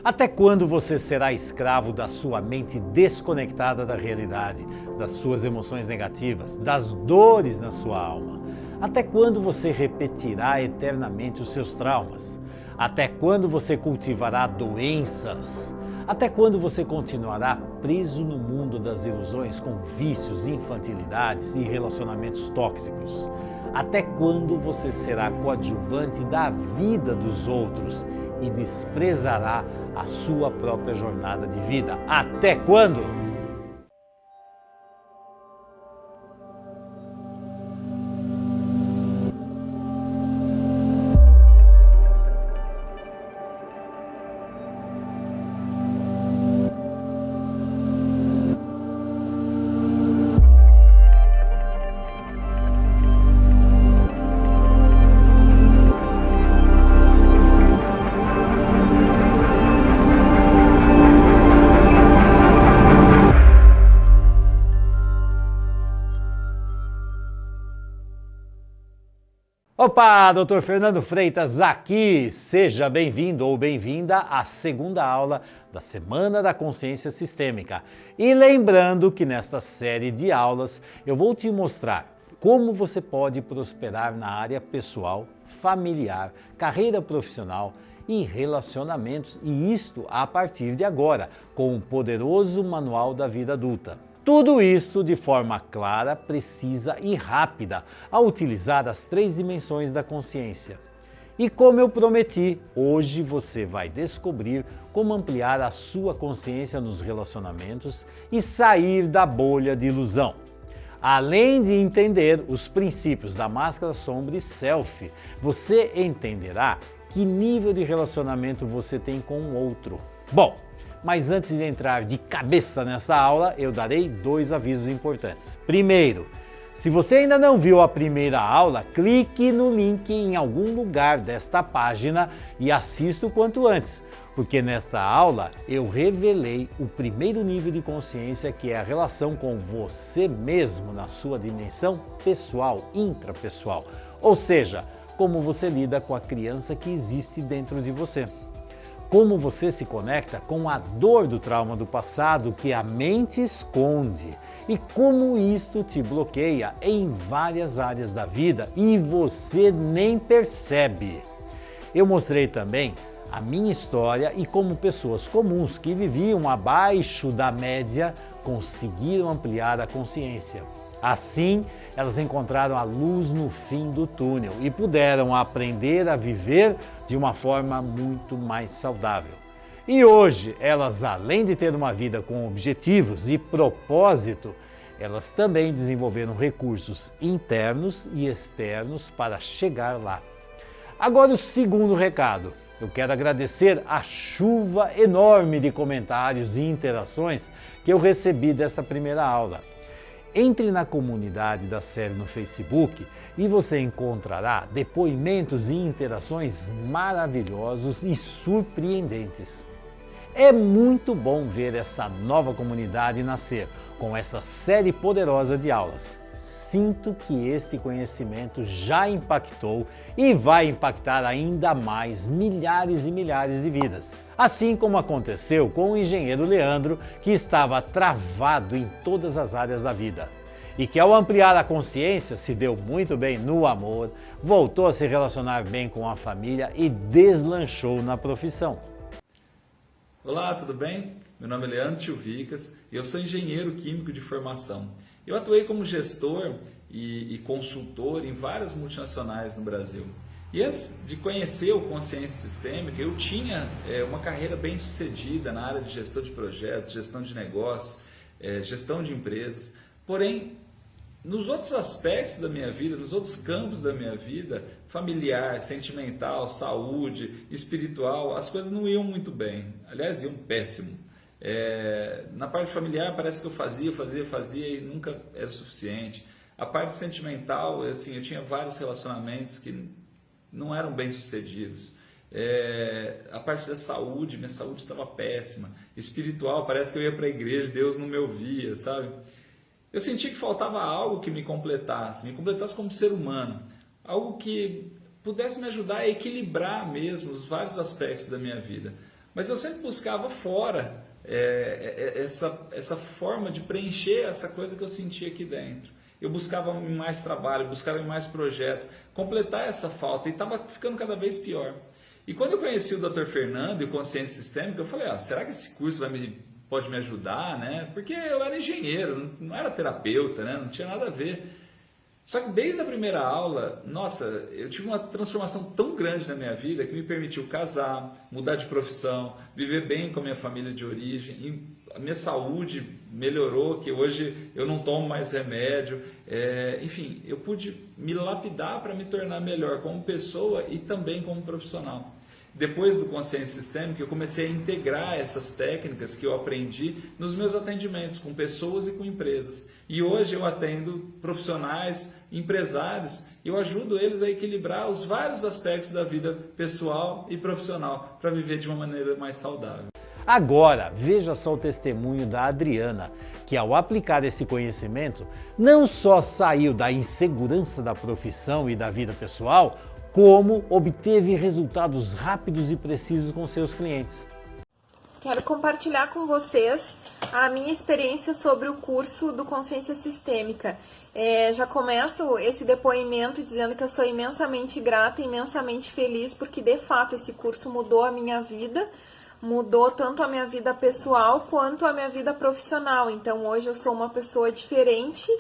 Até quando você será escravo da sua mente desconectada da realidade, das suas emoções negativas, das dores na sua alma? Até quando você repetirá eternamente os seus traumas? Até quando você cultivará doenças? Até quando você continuará preso no mundo das ilusões com vícios, infantilidades e relacionamentos tóxicos? Até quando você será coadjuvante da vida dos outros e desprezará a sua própria jornada de vida? Até quando? Opa, Dr. Fernando Freitas aqui! Seja bem-vindo ou bem-vinda à segunda aula da Semana da Consciência Sistêmica. E lembrando que nesta série de aulas eu vou te mostrar como você pode prosperar na área pessoal, familiar, carreira profissional e relacionamentos, e isto a partir de agora, com um poderoso manual da vida adulta. Tudo isto de forma clara, precisa e rápida, ao utilizar as 3 dimensões da consciência. E como eu prometi, hoje você vai descobrir como ampliar a sua consciência nos relacionamentos e sair da bolha de ilusão. Além de entender os princípios da máscara sombra e self, você entenderá que nível de relacionamento você tem com o outro. Bom, mas antes de entrar de cabeça nessa aula, eu darei 2 avisos importantes. Primeiro, se você ainda não viu a primeira aula, clique no link em algum lugar desta página e assista o quanto antes, porque nesta aula eu revelei o primeiro nível de consciência, que é a relação com você mesmo na sua dimensão pessoal, intrapessoal, ou seja, como você lida com a criança que existe dentro de você. Como você se conecta com a dor do trauma do passado que a mente esconde e como isto te bloqueia em várias áreas da vida e você nem percebe. Eu mostrei também a minha história e como pessoas comuns que viviam abaixo da média conseguiram ampliar a consciência. Assim, elas encontraram a luz no fim do túnel e puderam aprender a viver de uma forma muito mais saudável. E hoje, elas, além de ter uma vida com objetivos e propósito, elas também desenvolveram recursos internos e externos para chegar lá. Agora, o segundo recado. Eu quero agradecer a chuva enorme de comentários e interações que eu recebi dessa primeira aula. Entre na comunidade da série no Facebook e você encontrará depoimentos e interações maravilhosos e surpreendentes. É muito bom ver essa nova comunidade nascer com essa série poderosa de aulas. Sinto que este conhecimento já impactou e vai impactar ainda mais milhares e milhares de vidas. Assim como aconteceu com o engenheiro Leandro, que estava travado em todas as áreas da vida. E que ao ampliar a consciência se deu muito bem no amor, voltou a se relacionar bem com a família e deslanchou na profissão. Olá, tudo bem? Meu nome é Leandro Tilvicas e eu sou engenheiro químico de formação. Eu atuei como gestor e consultor em várias multinacionais no Brasil. E antes de conhecer o Consciência Sistêmica, eu tinha uma carreira bem sucedida na área de gestão de projetos, gestão de negócios, gestão de empresas. Porém, nos outros aspectos da minha vida, nos outros campos da minha vida, familiar, sentimental, saúde, espiritual, as coisas não iam muito bem. Aliás, iam péssimo. Na parte familiar parece que eu fazia e nunca era o suficiente. A parte sentimental, eu tinha vários relacionamentos que não eram bem sucedidos. A parte da saúde, minha saúde estava péssima. Espiritual, parece que eu ia para a igreja, Deus não me ouvia, sabe? Eu senti que faltava algo que me completasse como ser humano, algo que pudesse me ajudar a equilibrar mesmo os vários aspectos da minha vida. Mas eu sempre buscava fora essa forma de preencher essa coisa que eu sentia aqui dentro. Eu buscava em mais trabalho, buscava em mais projeto, completar essa falta e estava ficando cada vez pior. E quando eu conheci o Dr. Fernando e o Consciência Sistêmica, eu falei, será que esse curso pode me ajudar, né? Porque eu era engenheiro, não era terapeuta, né? Não tinha nada a ver. Só que desde a primeira aula, nossa, eu tive uma transformação tão grande na minha vida que me permitiu casar, mudar de profissão, viver bem com a minha família de origem, e a minha saúde melhorou, que hoje eu não tomo mais remédio, enfim, eu pude me lapidar para me tornar melhor como pessoa e também como profissional. Depois do Consciência Sistêmica, eu comecei a integrar essas técnicas que eu aprendi nos meus atendimentos com pessoas e com empresas. E hoje eu atendo profissionais, empresários, e eu ajudo eles a equilibrar os vários aspectos da vida pessoal e profissional para viver de uma maneira mais saudável. Agora, veja só o testemunho da Adriana, que ao aplicar esse conhecimento, não só saiu da insegurança da profissão e da vida pessoal, como obteve resultados rápidos e precisos com seus clientes. Quero compartilhar com vocês a minha experiência sobre o curso do Consciência Sistêmica. Já começo esse depoimento dizendo que eu sou imensamente grata, imensamente feliz, porque de fato esse curso mudou a minha vida, mudou tanto a minha vida pessoal quanto a minha vida profissional. Então hoje eu sou uma pessoa diferente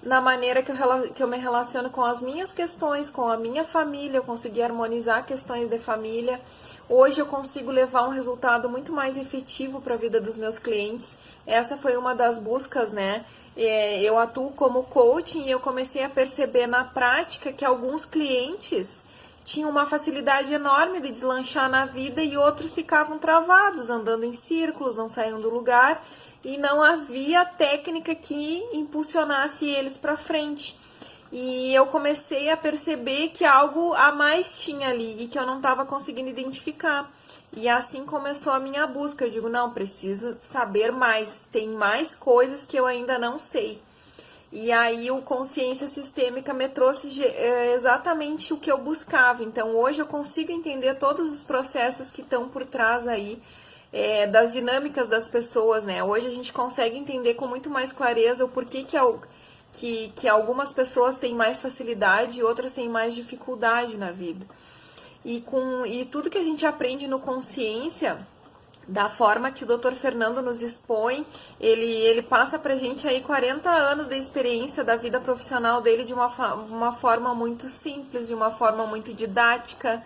na maneira que eu me relaciono com as minhas questões, com a minha família, eu consegui harmonizar questões de família. Hoje eu consigo levar um resultado muito mais efetivo para a vida dos meus clientes. Essa foi uma das buscas, né? Eu atuo como coaching e eu comecei a perceber na prática que alguns clientes tinham uma facilidade enorme de deslanchar na vida e outros ficavam travados, andando em círculos, não saíam do lugar. E não havia técnica que impulsionasse eles para frente. E eu comecei a perceber que algo a mais tinha ali e que eu não estava conseguindo identificar. E assim começou a minha busca. Eu digo, não, preciso saber mais. Tem mais coisas que eu ainda não sei. E aí o Consciência Sistêmica me trouxe exatamente o que eu buscava. Então hoje eu consigo entender todos os processos que estão por trás aí, das dinâmicas das pessoas, né? Hoje a gente consegue entender com muito mais clareza o porquê que algumas pessoas têm mais facilidade e outras têm mais dificuldade na vida. E tudo que a gente aprende no Consciência, da forma que o Dr. Fernando nos expõe, ele passa pra gente aí 40 anos de experiência da vida profissional dele de uma forma muito simples, de uma forma muito didática,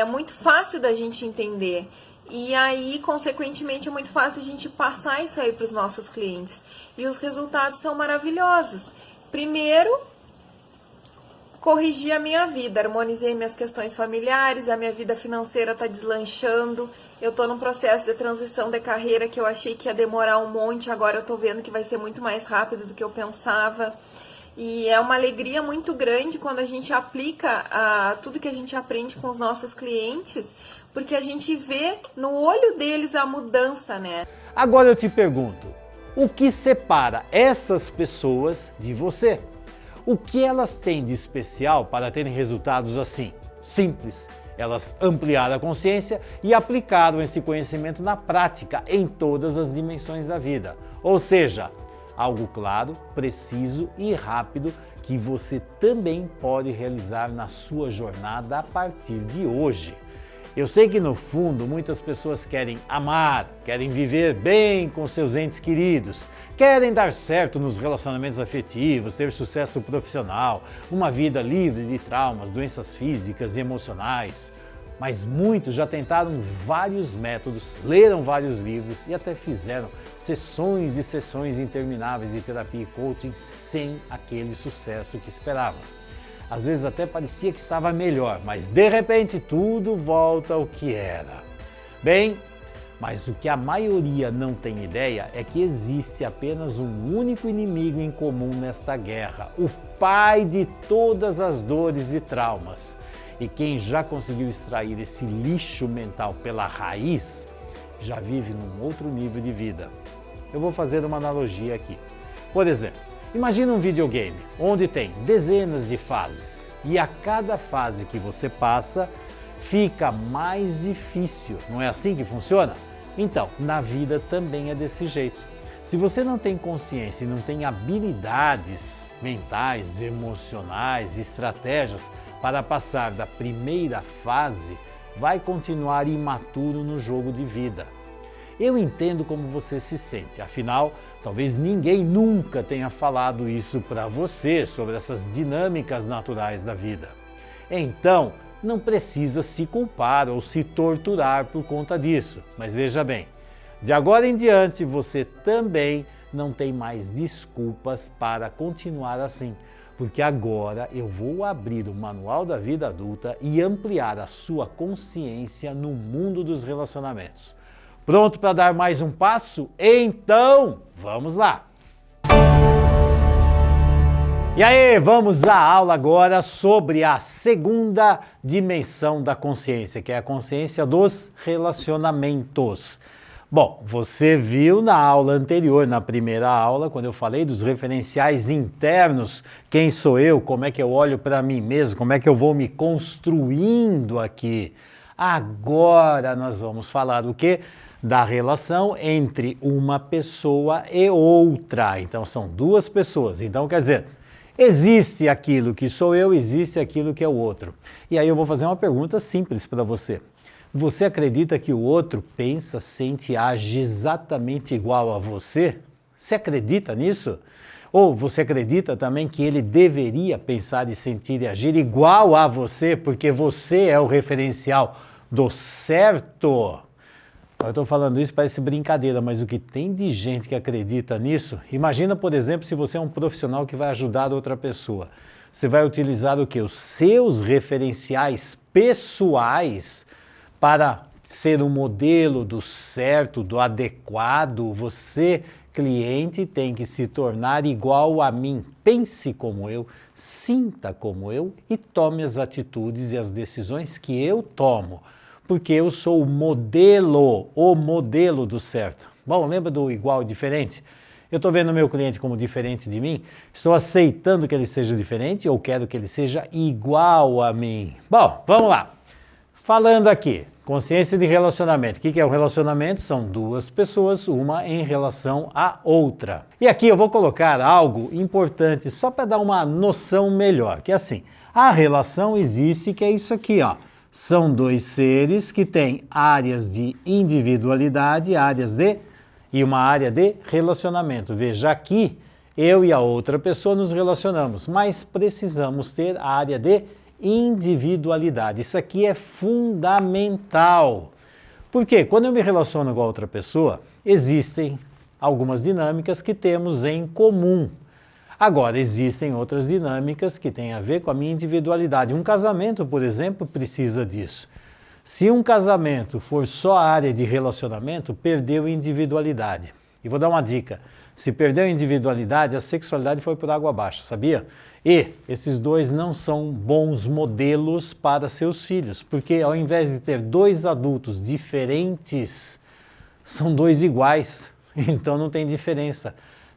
muito fácil da gente entender. E aí, consequentemente, é muito fácil a gente passar isso aí para os nossos clientes. E os resultados são maravilhosos. Primeiro, corrigi a minha vida, harmonizei minhas questões familiares, a minha vida financeira está deslanchando. Eu estou num processo de transição de carreira que eu achei que ia demorar um monte, agora eu estou vendo que vai ser muito mais rápido do que eu pensava. E é uma alegria muito grande quando a gente aplica tudo que a gente aprende com os nossos clientes, porque a gente vê no olho deles a mudança, né? Agora eu te pergunto, o que separa essas pessoas de você? O que elas têm de especial para terem resultados assim? Simples. Elas ampliaram a consciência e aplicaram esse conhecimento na prática em todas as dimensões da vida. Ou seja, algo claro, preciso e rápido que você também pode realizar na sua jornada a partir de hoje. Eu sei que no fundo muitas pessoas querem amar, querem viver bem com seus entes queridos, querem dar certo nos relacionamentos afetivos, ter sucesso profissional, uma vida livre de traumas, doenças físicas e emocionais. Mas muitos já tentaram vários métodos, leram vários livros e até fizeram sessões e sessões intermináveis de terapia e coaching sem aquele sucesso que esperavam. Às vezes até parecia que estava melhor, mas de repente tudo volta ao que era. Bem, mas o que a maioria não tem ideia é que existe apenas um único inimigo em comum nesta guerra, o pai de todas as dores e traumas. E quem já conseguiu extrair esse lixo mental pela raiz, já vive num outro nível de vida. Eu vou fazer uma analogia aqui. Por exemplo, imagina um videogame onde tem dezenas de fases e a cada fase que você passa, fica mais difícil. Não é assim que funciona? Então, na vida também é desse jeito. Se você não tem consciência e não tem habilidades mentais, emocionais, estratégias para passar da primeira fase, vai continuar imaturo no jogo de vida. Eu entendo como você se sente, afinal, talvez ninguém nunca tenha falado isso para você sobre essas dinâmicas naturais da vida. Então, não precisa se culpar ou se torturar por conta disso. Mas veja bem, de agora em diante você também não tem mais desculpas para continuar assim, porque agora eu vou abrir o Manual da Vida Adulta e ampliar a sua consciência no mundo dos relacionamentos. Pronto para dar mais um passo? Então, vamos lá! E aí, vamos à aula agora sobre a segunda dimensão da consciência, que é a consciência dos relacionamentos. Bom, você viu na aula anterior, na primeira aula, quando eu falei dos referenciais internos, quem sou eu, como é que eu olho para mim mesmo, como é que eu vou me construindo aqui. Agora nós vamos falar do quê? Da relação entre uma pessoa e outra. Então são duas pessoas. Então quer dizer, existe aquilo que sou eu, existe aquilo que é o outro. E aí eu vou fazer uma pergunta simples para você. Você acredita que o outro pensa, sente e age exatamente igual a você? Você acredita nisso? Ou você acredita também que ele deveria pensar e sentir e agir igual a você, porque você é o referencial do certo? Eu estou falando isso, parece brincadeira, mas o que tem de gente que acredita nisso? Imagina, por exemplo, se você é um profissional que vai ajudar outra pessoa. Você vai utilizar o quê? Os seus referenciais pessoais para ser um modelo do certo, do adequado. Você, cliente, tem que se tornar igual a mim. Pense como eu, sinta como eu e tome as atitudes e as decisões que eu tomo. Porque eu sou o modelo do certo. Bom, lembra do igual e diferente? Eu estou vendo o meu cliente como diferente de mim? Estou aceitando que ele seja diferente ou quero que ele seja igual a mim? Bom, vamos lá. Falando aqui, consciência de relacionamento. O que é o relacionamento? São duas pessoas, uma em relação à outra. E aqui eu vou colocar algo importante só para dar uma noção melhor, que é assim, a relação existe, que é isso aqui, ó. São dois seres que têm áreas de individualidade, e uma área de relacionamento. Veja aqui, eu e a outra pessoa nos relacionamos, mas precisamos ter a área de individualidade. Isso aqui é fundamental. Porque quando eu me relaciono com a outra pessoa, existem algumas dinâmicas que temos em comum. Agora, existem outras dinâmicas que têm a ver com a minha individualidade. Um casamento, por exemplo, precisa disso. Se um casamento for só a área de relacionamento, perdeu a individualidade. E vou dar uma dica. Se perdeu a individualidade, a sexualidade foi por água abaixo, sabia? E esses dois não são bons modelos para seus filhos, porque ao invés de ter dois adultos diferentes, são dois iguais. Então não tem diferença.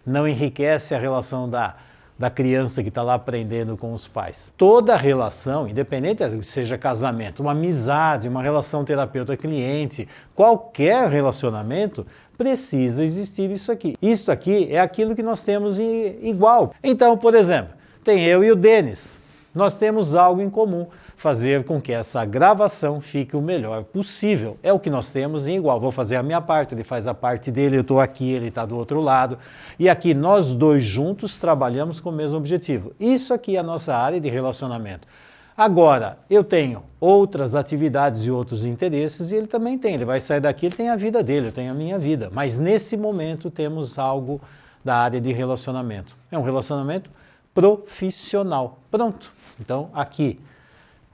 Não enriquece a relação da criança que está lá aprendendo com os pais. Toda relação, independente seja casamento, uma amizade, uma relação terapeuta-cliente, qualquer relacionamento, precisa existir isso aqui. Isso aqui é aquilo que nós temos igual. Então, por exemplo, tem eu e o Denis. Nós temos algo em comum. Fazer com que essa gravação fique o melhor possível. É o que nós temos em igual. Vou fazer a minha parte, ele faz a parte dele, eu estou aqui, ele está do outro lado. E aqui nós dois juntos trabalhamos com o mesmo objetivo. Isso aqui é a nossa área de relacionamento. Agora, eu tenho outras atividades e outros interesses e ele também tem. Ele vai sair daqui, ele tem a vida dele, eu tenho a minha vida. Mas nesse momento temos algo da área de relacionamento. É um relacionamento profissional. Pronto. Então, aqui.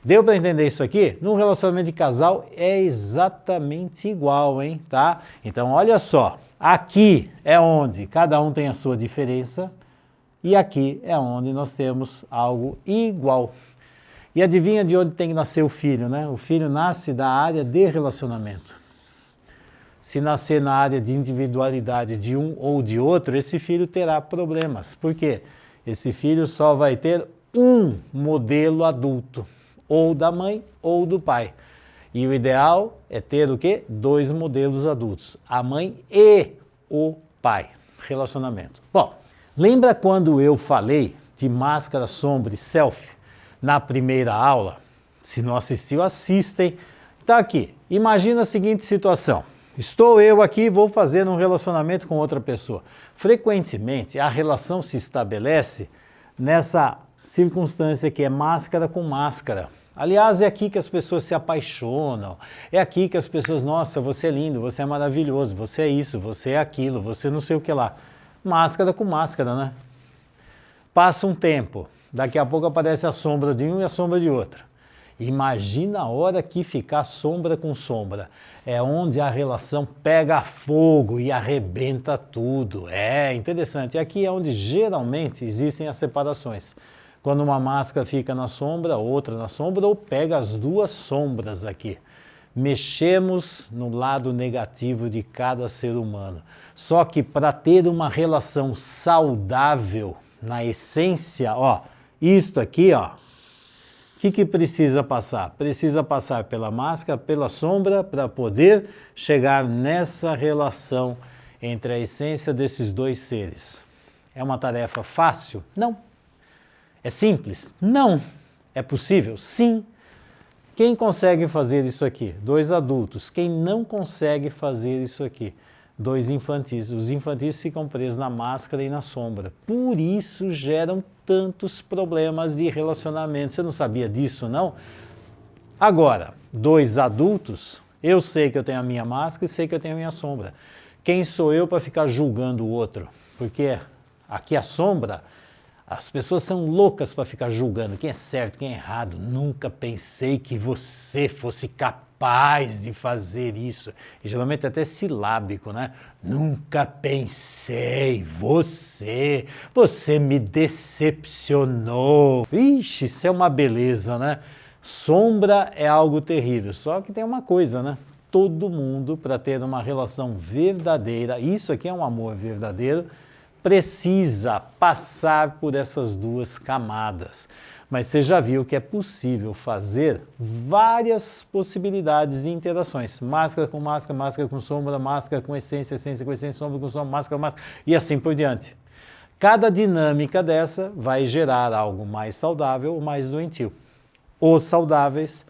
Deu para entender isso aqui? No relacionamento de casal é exatamente igual, hein? Tá? Então, olha só. Aqui é onde cada um tem a sua diferença e aqui é onde nós temos algo igual. E adivinha de onde tem que nascer o filho, né? O filho nasce da área de relacionamento. Se nascer na área de individualidade de um ou de outro, esse filho terá problemas. Por quê? Esse filho só vai ter um modelo adulto. Ou da mãe ou do pai. E o ideal é ter o quê? 2 modelos adultos, a mãe e o pai. Relacionamento. Bom, lembra quando eu falei de máscara, sombra e selfie na primeira aula? Se não assistiu, assistem. Tá aqui. Imagina a seguinte situação. Estou eu aqui, vou fazer um relacionamento com outra pessoa. Frequentemente, a relação se estabelece nessa circunstância que é máscara com máscara. Aliás, é aqui que as pessoas se apaixonam, é aqui que as pessoas, nossa, você é lindo, você é maravilhoso, você é isso, você é aquilo, você não sei o que lá. Máscara com máscara, né? Passa um tempo, daqui a pouco aparece a sombra de um e a sombra de outro. Imagina a hora que ficar sombra com sombra. É onde a relação pega fogo e arrebenta tudo. É interessante. Aqui é onde geralmente existem as separações. Quando uma máscara fica na sombra, outra na sombra, ou pega as 2 sombras aqui. Mexemos no lado negativo de cada ser humano. Só que para ter uma relação saudável, na essência, ó, isto aqui, ó, o que precisa passar? Precisa passar pela máscara, pela sombra, para poder chegar nessa relação entre a essência desses 2 seres. É uma tarefa fácil? Não. É simples? Não. É possível? Sim. Quem consegue fazer isso aqui? 2 adultos. Quem não consegue fazer isso aqui? 2 infantis. Os infantis ficam presos na máscara e na sombra. Por isso geram tantos problemas de relacionamento. Você não sabia disso, não? Agora, 2 adultos, eu sei que eu tenho a minha máscara e sei que eu tenho a minha sombra. Quem sou eu para ficar julgando o outro? Porque aqui a sombra, as pessoas são loucas para ficar julgando quem é certo, quem é errado. Nunca pensei que você fosse capaz de fazer isso. E geralmente até silábico, né? Nunca pensei, você me decepcionou. Ixi, isso é uma beleza, né? Sombra é algo terrível, só que tem uma coisa, né? Todo mundo, para ter uma relação verdadeira, isso aqui é um amor verdadeiro, precisa passar por essas 2 camadas. Mas você já viu que é possível fazer várias possibilidades de interações. Máscara com máscara, máscara com sombra, máscara com essência, essência com essência, sombra com sombra, máscara com máscara, e assim por diante. Cada dinâmica dessa vai gerar algo mais saudável ou mais doentio. Os saudáveis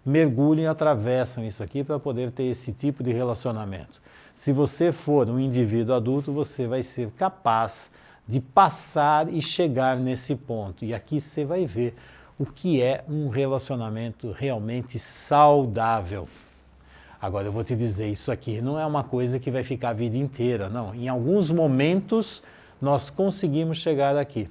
mergulham e atravessam isso aqui para poder ter esse tipo de relacionamento. Se você for um indivíduo adulto, você vai ser capaz de passar e chegar nesse ponto. E aqui você vai ver o que é um relacionamento realmente saudável. Agora eu vou te dizer, isso aqui não é uma coisa que vai ficar a vida inteira, não. Em alguns momentos nós conseguimos chegar aqui.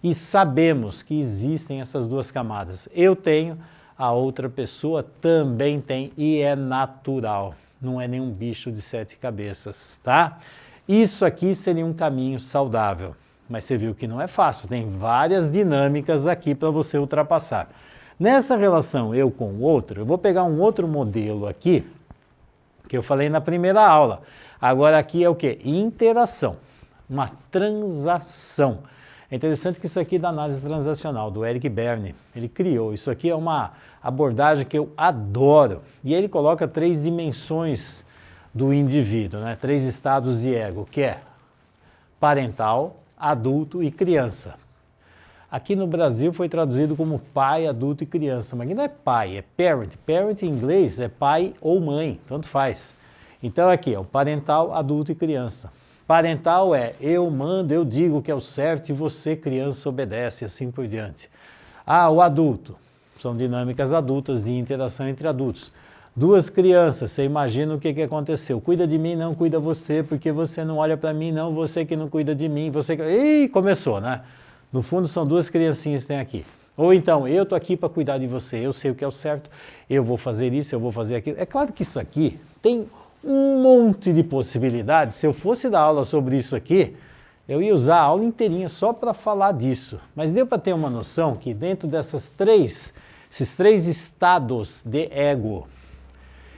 E sabemos que existem essas 2 camadas. Eu tenho, a outra pessoa também tem e é natural. Não é nenhum bicho de 7 cabeças, tá? Isso aqui seria um caminho saudável, mas você viu que não é fácil, tem várias dinâmicas aqui para você ultrapassar. Nessa relação eu com o outro, eu vou pegar um outro modelo aqui, que eu falei na primeira aula. Agora aqui é o quê? Interação, uma transação. É interessante que isso aqui é da análise transacional, do Eric Berne. Ele criou, isso aqui é uma abordagem que eu adoro. E ele coloca 3 dimensões do indivíduo, né? 3 estados de ego, que é parental, adulto e criança. Aqui no Brasil foi traduzido como pai, adulto e criança, mas aqui não é pai, é parent. Parent em inglês é pai ou mãe, tanto faz. Então aqui é o parental, adulto e criança. Parental é eu mando, eu digo que é o certo e você, criança, obedece, assim por diante. Ah, o adulto. São dinâmicas adultas de interação entre adultos. 2 crianças, você imagina o que aconteceu. Cuida de mim, não cuida você, porque você não olha para mim, não, você que não cuida de mim, você que... Ih, começou, né? No fundo são 2 criancinhas que tem aqui. Ou então, eu tô aqui para cuidar de você, eu sei o que é o certo, eu vou fazer isso, eu vou fazer aquilo. É claro que isso aqui tem um monte de possibilidades. Se eu fosse dar aula sobre isso aqui, eu ia usar a aula inteirinha só para falar disso. Mas deu para ter uma noção que dentro esses 3 estados de ego,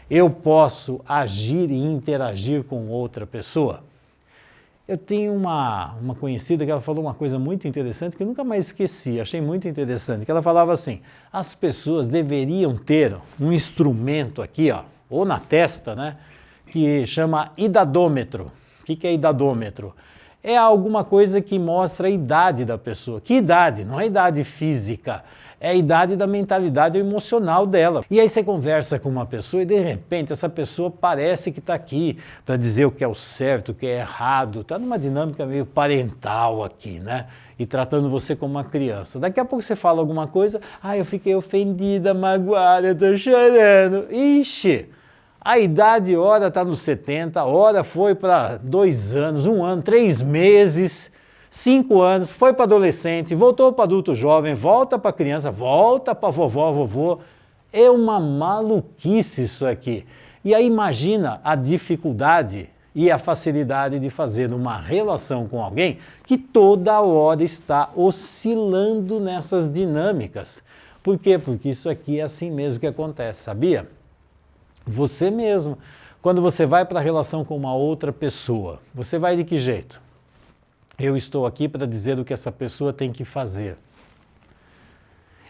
eu posso agir e interagir com outra pessoa? Eu tenho uma conhecida que ela falou uma coisa muito interessante que eu nunca mais esqueci, achei muito interessante, que ela falava assim, as pessoas deveriam ter um instrumento aqui, ó, ou na testa, né, que chama idadômetro. O que é idadômetro? É alguma coisa que mostra a idade da pessoa. Que idade? Não é a idade física, é a idade da mentalidade emocional dela. E aí você conversa com uma pessoa e de repente essa pessoa parece que está aqui para dizer o que é o certo, o que é errado. Está numa dinâmica meio parental aqui, né? E tratando você como uma criança. Daqui a pouco você fala alguma coisa, eu fiquei ofendida, magoada, eu estou chorando. Ixi! A idade, ora está nos 70, ora foi para 2 anos, 1 ano, 3 meses, 5 anos, foi para adolescente, voltou para adulto jovem, volta para criança, volta para vovó, vovô. É uma maluquice isso aqui. E aí imagina a dificuldade e a facilidade de fazer uma relação com alguém que toda hora está oscilando nessas dinâmicas. Por quê? Porque isso aqui é assim mesmo que acontece, sabia? Você mesmo, quando você vai para a relação com uma outra pessoa, você vai de que jeito? Eu estou aqui para dizer o que essa pessoa tem que fazer.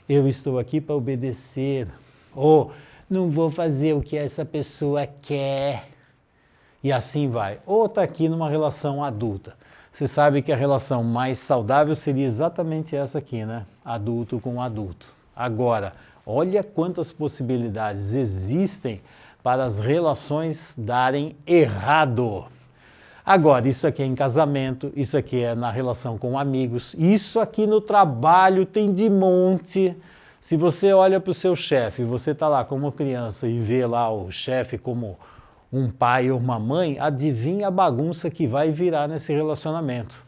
Eu estou aqui para obedecer. Ou não vou fazer o que essa pessoa quer. E assim vai. Ou está aqui numa relação adulta. Você sabe que a relação mais saudável seria exatamente essa aqui, né? Adulto com adulto. Agora, olha quantas possibilidades existem para as relações darem errado. Agora, isso aqui é em casamento, isso aqui é na relação com amigos, isso aqui no trabalho tem de monte. Se você olha para o seu chefe, você está lá como criança e vê lá o chefe como um pai ou uma mãe, adivinha a bagunça que vai virar nesse relacionamento.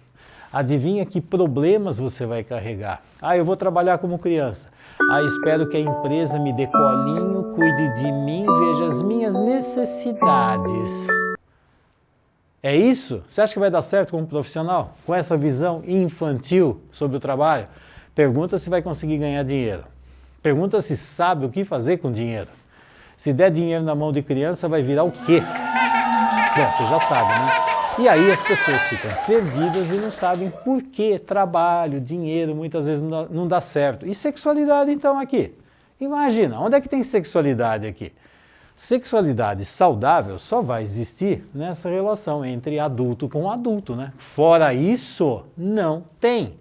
Adivinha que problemas você vai carregar. Eu vou trabalhar como criança. Espero que a empresa me dê colinho, cuide de mim, veja as minhas necessidades. É isso? Você acha que vai dar certo como profissional? Com essa visão infantil sobre o trabalho? Pergunta se vai conseguir ganhar dinheiro. Pergunta se sabe o que fazer com dinheiro. Se der dinheiro na mão de criança, vai virar o quê? Bom, você já sabe, né? E aí as pessoas ficam perdidas e não sabem por que trabalho, dinheiro, muitas vezes não dá certo. E sexualidade então aqui? Imagina, onde é que tem sexualidade aqui? Sexualidade saudável só vai existir nessa relação entre adulto com adulto, né? Fora isso, não tem.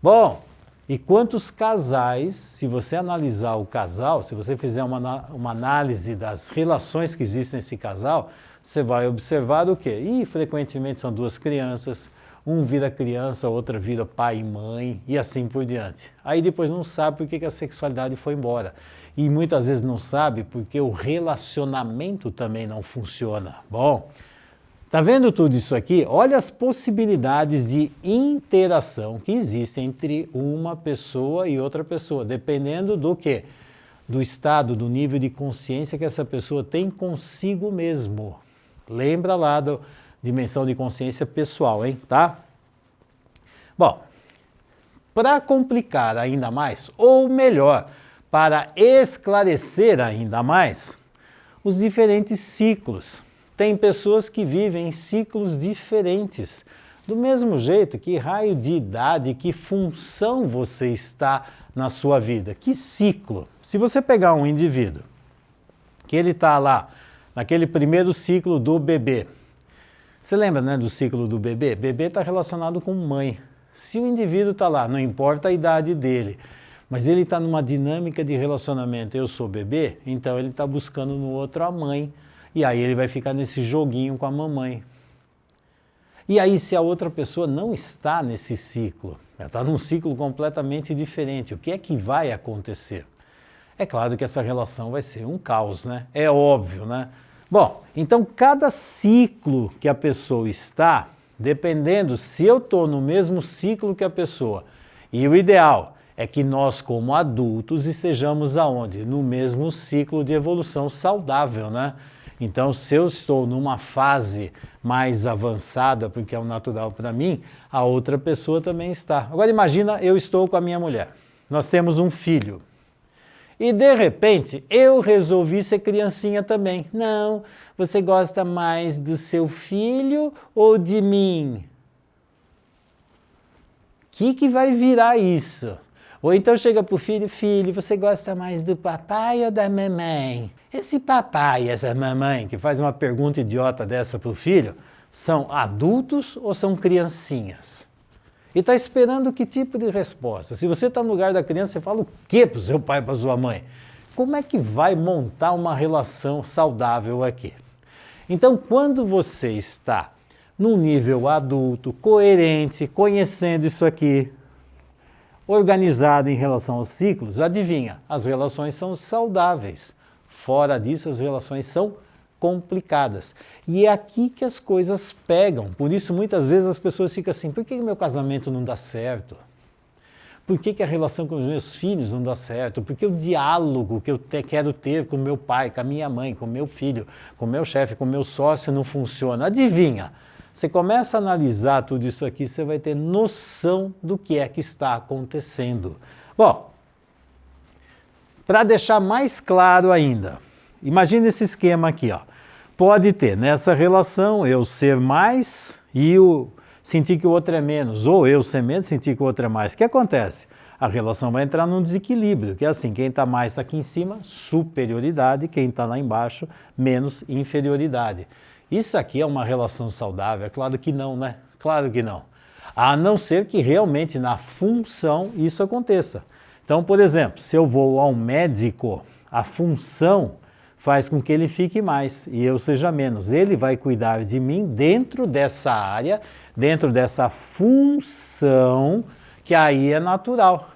Bom, e quantos casais, se você analisar o casal, se você fizer uma análise das relações que existem nesse casal, você vai observar o quê? Frequentemente são 2 crianças, um vira criança, outra vira pai e mãe, e assim por diante. Aí depois não sabe por que a sexualidade foi embora. E muitas vezes não sabe porque o relacionamento também não funciona. Bom, tá vendo tudo isso aqui? Olha as possibilidades de interação que existem entre uma pessoa e outra pessoa, dependendo do quê? Do estado, do nível de consciência que essa pessoa tem consigo mesmo. Lembra lá da dimensão de consciência pessoal, hein? Tá? Bom, para complicar ainda mais, ou melhor, para esclarecer ainda mais, os diferentes ciclos. Tem pessoas que vivem em ciclos diferentes. Do mesmo jeito, que raio de idade, que função você está na sua vida? Que ciclo? Se você pegar um indivíduo, que ele está lá, naquele primeiro ciclo do bebê. Você lembra, né, do ciclo do bebê? Bebê está relacionado com mãe. Se o indivíduo está lá, não importa a idade dele, mas ele está numa dinâmica de relacionamento, eu sou bebê, então ele está buscando no outro a mãe. E aí ele vai ficar nesse joguinho com a mamãe. E aí se a outra pessoa não está nesse ciclo, ela está num ciclo completamente diferente, o que é que vai acontecer? É claro que essa relação vai ser um caos, né? É óbvio, né? Bom, então cada ciclo que a pessoa está, dependendo se eu estou no mesmo ciclo que a pessoa, e o ideal é que nós como adultos estejamos aonde? No mesmo ciclo de evolução saudável, né? Então, se eu estou numa fase mais avançada, porque é o natural para mim, a outra pessoa também está. Agora imagina, eu estou com a minha mulher. Nós temos um filho. E de repente eu resolvi ser criancinha também. Não, você gosta mais do seu filho ou de mim? O que vai virar isso? Ou então chega pro filho, filho, você gosta mais do papai ou da mamãe? Esse papai e essa mamãe que faz uma pergunta idiota dessa pro filho, são adultos ou são criancinhas? E está esperando que tipo de resposta? Se você está no lugar da criança, você fala o quê para o seu pai e para sua mãe? Como é que vai montar uma relação saudável aqui? Então, quando você está num nível adulto, coerente, conhecendo isso aqui, organizado em relação aos ciclos, adivinha, as relações são saudáveis. Fora disso, as relações são complicadas. E é aqui que as coisas pegam. Por isso, muitas vezes as pessoas ficam assim, por que meu casamento não dá certo? Por que a relação com os meus filhos não dá certo? Por que o diálogo que eu quero ter com meu pai, com a minha mãe, com meu filho, com meu chefe, com meu sócio não funciona? Adivinha? Você começa a analisar tudo isso aqui, você vai ter noção do que é que está acontecendo. Bom, para deixar mais claro ainda, imagine esse esquema aqui, ó. Pode ter nessa relação eu ser mais e eu sentir que o outro é menos, ou eu ser menos e sentir que o outro é mais. O que acontece? A relação vai entrar num desequilíbrio, que é assim, quem está mais está aqui em cima, superioridade, quem está lá embaixo, menos inferioridade. Isso aqui é uma relação saudável? É claro que não, né? Claro que não. A não ser que realmente na função isso aconteça. Então, por exemplo, se eu vou a um médico, a função faz com que ele fique mais e eu seja menos. Ele vai cuidar de mim dentro dessa área, dentro dessa função, que aí é natural.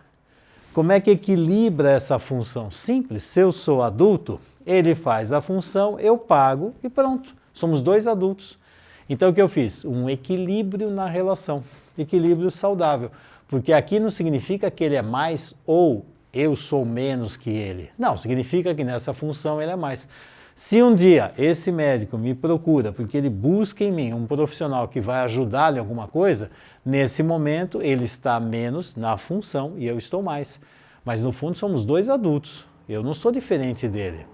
Como é que equilibra essa função? Simples, se eu sou adulto, ele faz a função, eu pago e pronto. Somos dois adultos. Então o que eu fiz? Um equilíbrio na relação, equilíbrio saudável. Porque aqui não significa que ele é mais ou eu sou menos que ele. Não, significa que nessa função ele é mais. Se um dia esse médico me procura porque ele busca em mim um profissional que vai ajudá-lo em alguma coisa, nesse momento ele está menos na função e eu estou mais. Mas no fundo somos dois adultos. Eu não sou diferente dele.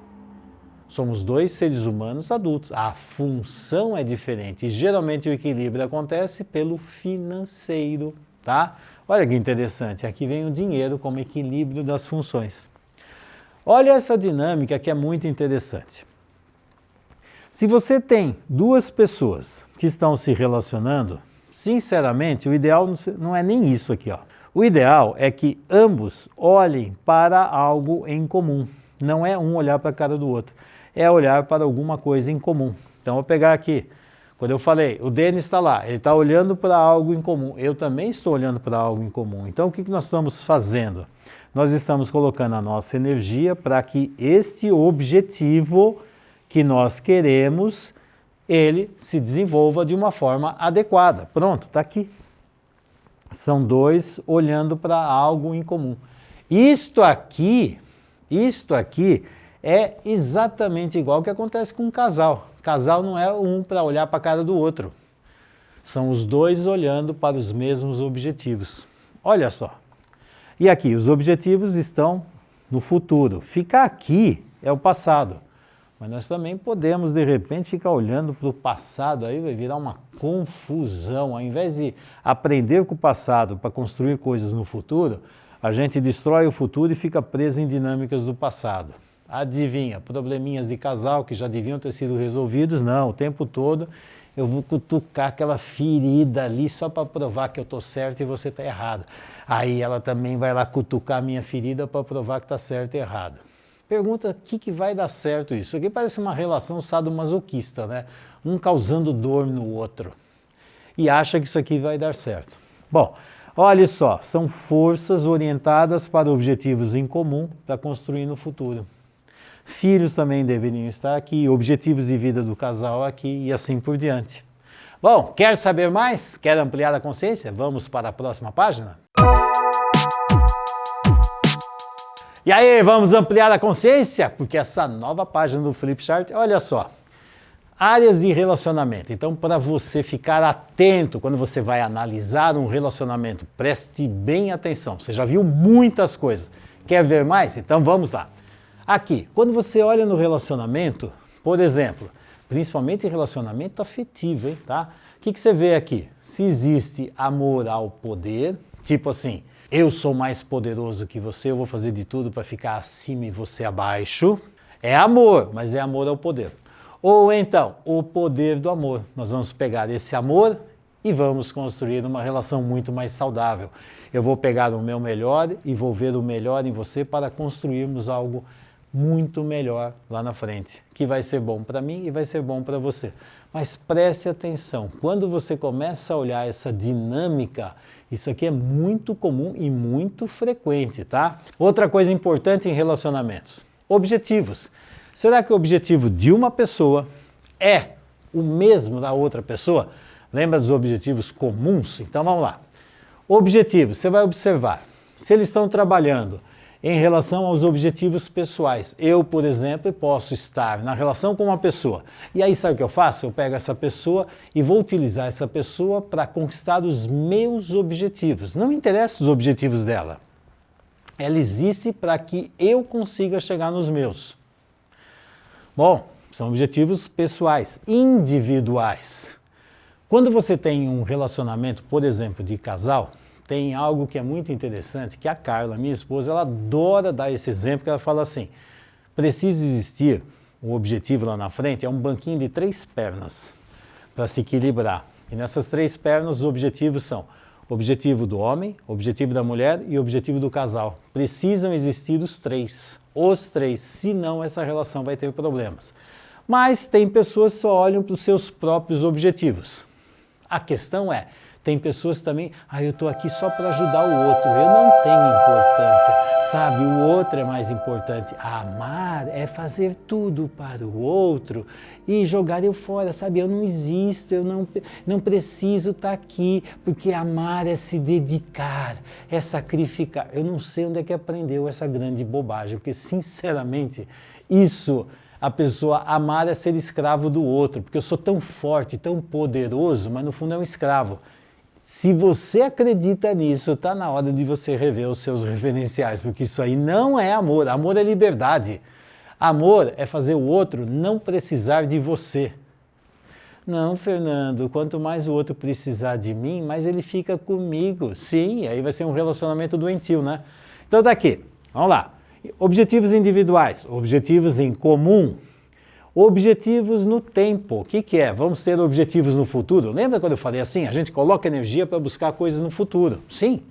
Somos dois seres humanos adultos. A função é diferente e geralmente o equilíbrio acontece pelo financeiro, tá? Olha que interessante, aqui vem o dinheiro como equilíbrio das funções. Olha essa dinâmica que é muito interessante. Se você tem duas pessoas que estão se relacionando, sinceramente, o ideal não é nem isso aqui, ó. O ideal é que ambos olhem para algo em comum. Não é um olhar para a cara do outro, é olhar para alguma coisa em comum. Então, vou pegar aqui. Quando eu falei, o Denis está lá, ele está olhando para algo em comum, eu também estou olhando para algo em comum. Então, o que nós estamos fazendo? Nós estamos colocando a nossa energia para que este objetivo que nós queremos, ele se desenvolva de uma forma adequada. Pronto, está aqui. São dois olhando para algo em comum. Isto aqui é exatamente igual ao que acontece com um casal. Casal não é um para olhar para a cara do outro. São os dois olhando para os mesmos objetivos. Olha só. E aqui, os objetivos estão no futuro. Ficar aqui é o passado. Mas nós também podemos, de repente, ficar olhando para o passado, aí vai virar uma confusão. Ao invés de aprender com o passado para construir coisas no futuro, a gente destrói o futuro e fica preso em dinâmicas do passado. Adivinha, probleminhas de casal que já deviam ter sido resolvidos, não, o tempo todo eu vou cutucar aquela ferida ali só para provar que eu estou certo e você está errado. Aí ela também vai lá cutucar a minha ferida para provar que está certo e errado. Pergunta o que vai dar certo isso. Isso aqui parece uma relação sadomasoquista, né? Um causando dor no outro. E acha que isso aqui vai dar certo. Bom, olha só, são forças orientadas para objetivos em comum para construir no futuro. Filhos também deveriam estar aqui, objetivos de vida do casal aqui e assim por diante. Bom, quer saber mais? Quer ampliar a consciência? Vamos para a próxima página? E aí, vamos ampliar a consciência? Porque essa nova página do Flipchart, olha só, áreas de relacionamento. Então, para você ficar atento quando você vai analisar um relacionamento, preste bem atenção. Você já viu muitas coisas. Quer ver mais? Então, vamos lá. Aqui, quando você olha no relacionamento, por exemplo, principalmente em relacionamento afetivo, hein, tá? O que você vê aqui? Se existe amor ao poder, tipo assim, eu sou mais poderoso que você, eu vou fazer de tudo para ficar acima e você abaixo, é amor, mas é amor ao poder. Ou então, o poder do amor. Nós vamos pegar esse amor e vamos construir uma relação muito mais saudável. Eu vou pegar o meu melhor e vou ver o melhor em você para construirmos algo muito melhor lá na frente, que vai ser bom para mim e vai ser bom para você. Mas preste atenção, quando você começa a olhar essa dinâmica, isso aqui é muito comum e muito frequente, tá? Outra coisa importante em relacionamentos, objetivos. Será que o objetivo de uma pessoa é o mesmo da outra pessoa? Lembra dos objetivos comuns? Então vamos lá. Objetivo, você vai observar. Se eles estão trabalhando em relação aos objetivos pessoais, eu, por exemplo, posso estar na relação com uma pessoa. E aí sabe o que eu faço? Eu pego essa pessoa e vou utilizar essa pessoa para conquistar os meus objetivos. Não me interessam os objetivos dela. Ela existe para que eu consiga chegar nos meus. Bom, são objetivos pessoais, individuais. Quando você tem um relacionamento, por exemplo, de casal, tem algo que é muito interessante, que a Carla, minha esposa, ela adora dar esse exemplo, que ela fala assim, precisa existir um objetivo lá na frente, é um banquinho de 3 pernas para se equilibrar. E nessas 3 pernas os objetivos são o objetivo do homem, o objetivo da mulher e o objetivo do casal. Precisam existir os 3, senão essa relação vai ter problemas. Mas tem pessoas que só olham para os seus próprios objetivos. A questão é, tem pessoas também, eu estou aqui só para ajudar o outro, eu não tenho importância, sabe, o outro é mais importante. Amar é fazer tudo para o outro e jogar eu fora, sabe, eu não existo, eu não preciso estar aqui, porque amar é se dedicar, é sacrificar. Eu não sei onde é que aprendeu essa grande bobagem, porque sinceramente, isso... A pessoa amar é ser escravo do outro, porque eu sou tão forte, tão poderoso, mas no fundo é um escravo. Se você acredita nisso, está na hora de você rever os seus referenciais, porque isso aí não é amor. Amor é liberdade. Amor é fazer o outro não precisar de você. Não, Fernando, quanto mais o outro precisar de mim, mais ele fica comigo. Sim, aí vai ser um relacionamento doentio, né? Então daqui, vamos lá. Objetivos individuais, objetivos em comum, objetivos no tempo. O que é? Vamos ter objetivos no futuro? Lembra quando eu falei assim? A gente coloca energia para buscar coisas no futuro. Sim.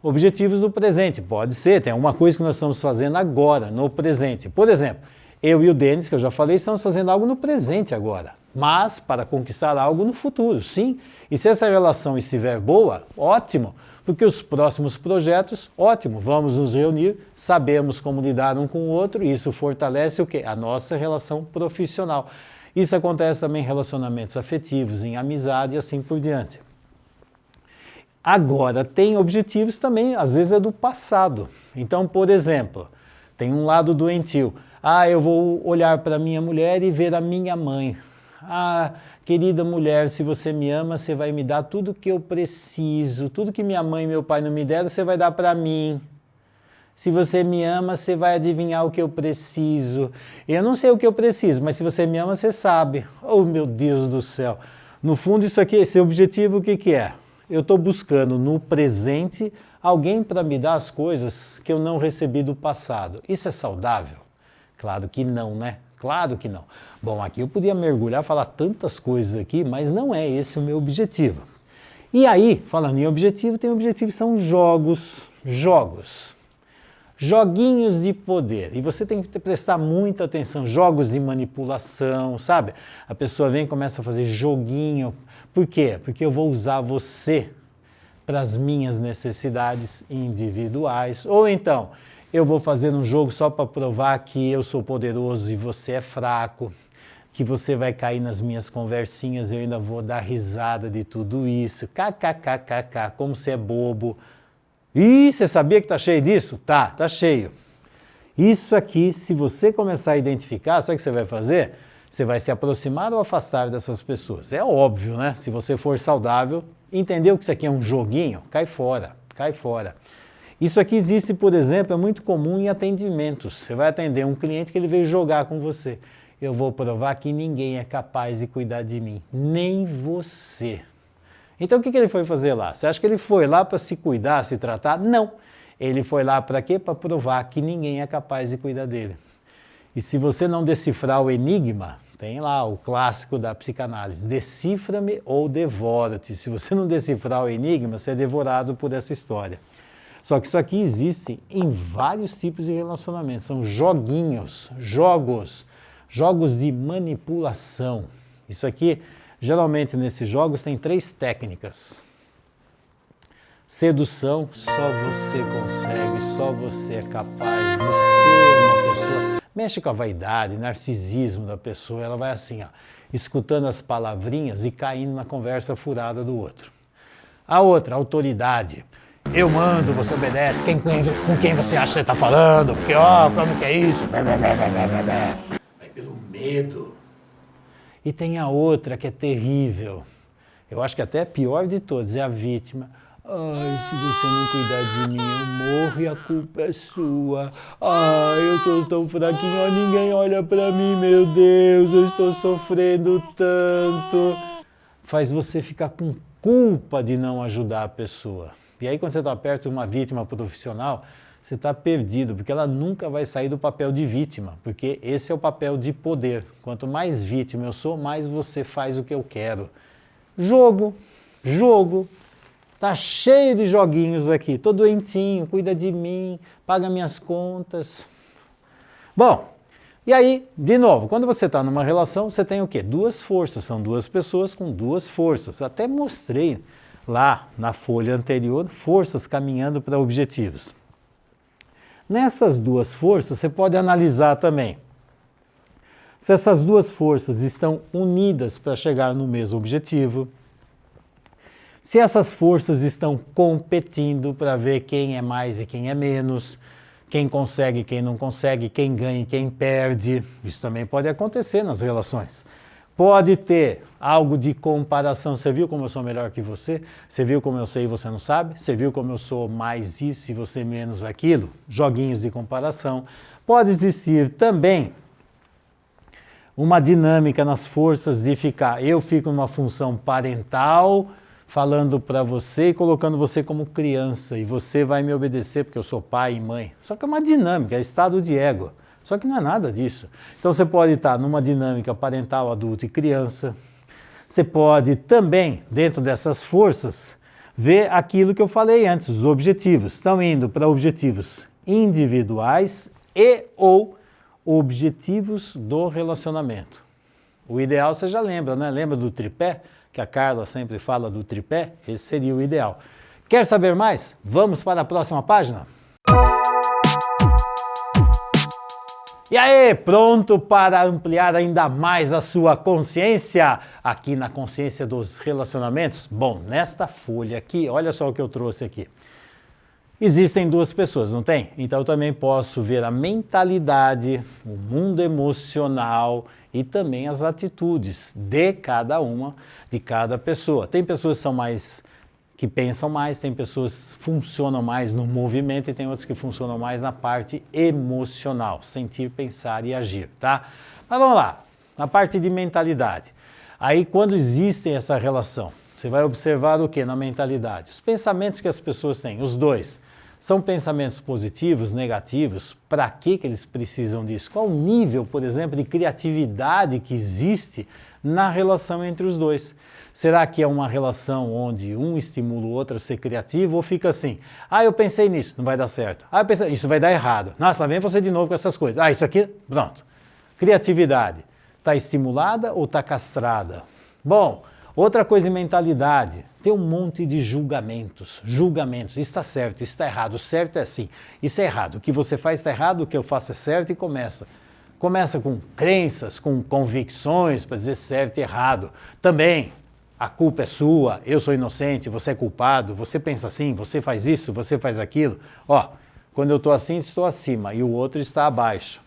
Objetivos no presente. Pode ser, tem alguma coisa que nós estamos fazendo agora, no presente. Por exemplo, eu e o Denis, que eu já falei, estamos fazendo algo no presente agora. Mas para conquistar algo no futuro, sim. E se essa relação estiver boa, ótimo. Porque os próximos projetos, ótimo, vamos nos reunir, sabemos como lidar um com o outro, e isso fortalece o quê? A nossa relação profissional. Isso acontece também em relacionamentos afetivos, em amizade e assim por diante. Agora, tem objetivos também, às vezes é do passado. Então, por exemplo, tem um lado doentio. Eu vou olhar para minha mulher e ver a minha mãe. Querida mulher, se você me ama, você vai me dar tudo que eu preciso, tudo que minha mãe e meu pai não me deram, você vai dar para mim. Se você me ama, você vai adivinhar o que eu preciso. Eu não sei o que eu preciso, mas se você me ama, você sabe. Oh, meu Deus do céu. No fundo, isso aqui, esse objetivo, o que é? Eu estou buscando no presente alguém para me dar as coisas que eu não recebi do passado. Isso é saudável? Claro que não, né? Claro que não. Bom, aqui eu podia mergulhar, falar tantas coisas aqui, mas não é esse o meu objetivo. E aí, falando em objetivo, tem objetivo que são jogos. Joguinhos de poder. E você tem que prestar muita atenção. Jogos de manipulação, sabe? A pessoa vem e começa a fazer joguinho. Por quê? Porque eu vou usar você para as minhas necessidades individuais. Ou então, eu vou fazer um jogo só para provar que eu sou poderoso e você é fraco, que você vai cair nas minhas conversinhas e eu ainda vou dar risada de tudo isso. KKKKK, como você é bobo. Ih, você sabia que tá cheio disso? Tá cheio. Isso aqui, se você começar a identificar, sabe o que você vai fazer? Você vai se aproximar ou afastar dessas pessoas. É óbvio, né? Se você for saudável, entendeu que isso aqui é um joguinho? Cai fora. Isso aqui existe, por exemplo, é muito comum em atendimentos. Você vai atender um cliente que ele veio jogar com você. Eu vou provar que ninguém é capaz de cuidar de mim, nem você. Então o que ele foi fazer lá? Você acha que ele foi lá para se cuidar, se tratar? Não. Ele foi lá para quê? Para provar que ninguém é capaz de cuidar dele. E se você não decifrar o enigma, tem lá o clássico da psicanálise, decifra-me ou devora-te. Se você não decifrar o enigma, você é devorado por essa história. Só que isso aqui existe em vários tipos de relacionamentos, são joguinhos, jogos de manipulação. Isso aqui, geralmente nesses jogos tem 3 técnicas. Sedução, só você consegue, só você é capaz, você é uma pessoa... Mexe com a vaidade, narcisismo da pessoa, ela vai assim, ó, escutando as palavrinhas e caindo na conversa furada do outro. A outra, autoridade. Eu mando, você obedece, com quem você acha que você está falando, porque ó, como que é isso? Vai pelo medo. E tem a outra que é terrível. Eu acho que até a pior de todas é a vítima. Ai, se você não cuidar de mim, eu morro e a culpa é sua. Ai, eu tô tão fraquinho, ninguém olha pra mim, meu Deus, eu estou sofrendo tanto. Faz você ficar com culpa de não ajudar a pessoa. E aí quando você está perto de uma vítima profissional, você está perdido, porque ela nunca vai sair do papel de vítima, porque esse é o papel de poder. Quanto mais vítima eu sou, mais você faz o que eu quero. Jogo. Tá cheio de joguinhos aqui, tô doentinho, cuida de mim, paga minhas contas. Bom, e aí, de novo, quando você está numa relação, você tem o quê? 2 forças, são 2 pessoas com 2 forças. Até mostrei lá na folha anterior, forças caminhando para objetivos. Nessas 2 forças, você pode analisar também se essas 2 forças estão unidas para chegar no mesmo objetivo, se essas forças estão competindo para ver quem é mais e quem é menos, quem consegue, quem não consegue, quem ganha e quem perde. Isso também pode acontecer nas relações. Pode ter algo de comparação. Você viu como eu sou melhor que você? Você viu como eu sei e você não sabe? Você viu como eu sou mais isso e você menos aquilo? Joguinhos de comparação. Pode existir também uma dinâmica nas forças de ficar, eu fico numa função parental, falando para você e colocando você como criança, e você vai me obedecer porque eu sou pai e mãe. Só que é uma dinâmica, é estado de ego. Só que não é nada disso. Então você pode estar numa dinâmica parental, adulto e criança. Você pode também, dentro dessas forças, ver aquilo que eu falei antes, os objetivos. Estão indo para objetivos individuais e ou objetivos do relacionamento. O ideal você já lembra, né? Lembra do tripé? Que a Carla sempre fala do tripé? Esse seria o ideal. Quer saber mais? Vamos para a próxima página? E aí, pronto para ampliar ainda mais a sua consciência aqui na Consciência dos Relacionamentos? Bom, nesta folha aqui, olha só o que eu trouxe aqui. Existem 2 pessoas, não tem? Então eu também posso ver a mentalidade, o mundo emocional e também as atitudes de cada uma, de cada pessoa. Tem pessoas que pensam mais, tem pessoas que funcionam mais no movimento e tem outras que funcionam mais na parte emocional, sentir, pensar e agir, tá? Mas vamos lá, na parte de mentalidade. Aí quando existe essa relação, você vai observar o que na mentalidade? Os pensamentos que as pessoas têm, os 2. São pensamentos positivos, negativos? Para que eles precisam disso? Qual o nível, por exemplo, de criatividade que existe na relação entre os 2? Será que é uma relação onde um estimula o outro a ser criativo ou fica assim? Ah, eu pensei nisso, não vai dar certo. Ah, eu pensei, isso vai dar errado. Nossa, lá vem você de novo com essas coisas. Ah, isso aqui, pronto. Criatividade. Está estimulada ou está castrada? Bom, outra coisa em mentalidade, tem um monte de julgamentos. Isso está certo, isso está errado, o certo é assim, isso é errado, o que você faz está errado, o que eu faço é certo e começa. Começa com crenças, com convicções para dizer certo e errado. Também, a culpa é sua, eu sou inocente, você é culpado, você pensa assim, você faz isso, você faz aquilo. Ó, quando eu estou assim, estou acima e o outro está abaixo.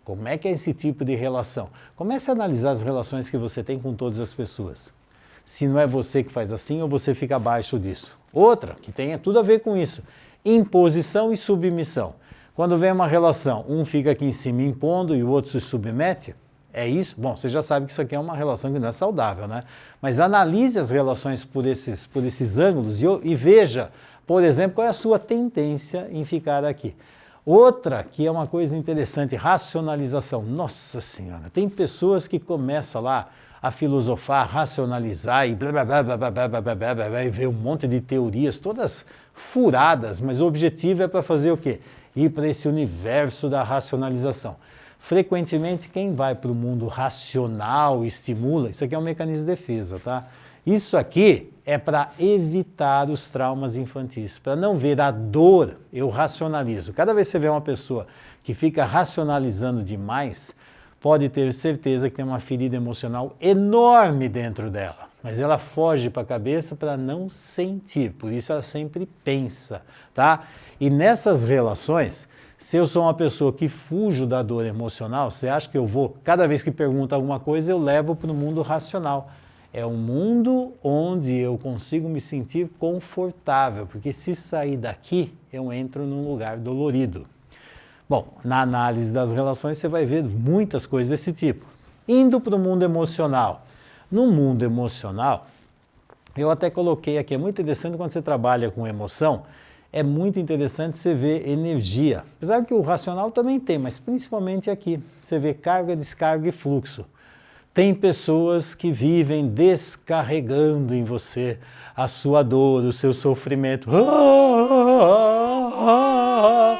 Como é que é esse tipo de relação? Comece a analisar as relações que você tem com todas as pessoas. Se não é você que faz assim ou você fica abaixo disso. Outra, que tem tudo a ver com isso. Imposição e submissão. Quando vem uma relação, um fica aqui em cima impondo e o outro se submete, é isso? Bom, você já sabe que isso aqui é uma relação que não é saudável, né? Mas analise as relações por esses ângulos e veja, por exemplo, qual é a sua tendência em ficar aqui. Outra que é uma coisa interessante, racionalização. Nossa Senhora, tem pessoas que começam lá a filosofar, racionalizar e blá blá blá blá blá blá blá blá blá blá, e ver um monte de teorias, todas furadas, mas o objetivo é para fazer o quê? Ir para esse universo da racionalização. Frequentemente, quem vai para o mundo racional estimula, isso aqui é um mecanismo de defesa, tá? Isso aqui é para evitar os traumas infantis, para não ver a dor, eu racionalizo. Cada vez que você vê uma pessoa que fica racionalizando demais, pode ter certeza que tem uma ferida emocional enorme dentro dela, mas ela foge para a cabeça para não sentir, por isso ela sempre pensa, tá? E nessas relações, se eu sou uma pessoa que fujo da dor emocional, você acha que eu vou, cada vez que pergunta alguma coisa, eu levo para o mundo racional. É um mundo onde eu consigo me sentir confortável, porque se sair daqui, eu entro num lugar dolorido. Bom, na análise das relações você vai ver muitas coisas desse tipo. Indo para o mundo emocional. No mundo emocional, eu até coloquei aqui, é muito interessante quando você trabalha com emoção, é muito interessante você ver energia. Apesar que o racional também tem, mas principalmente aqui, você vê carga, descarga e fluxo. Tem pessoas que vivem descarregando em você a sua dor, o seu sofrimento.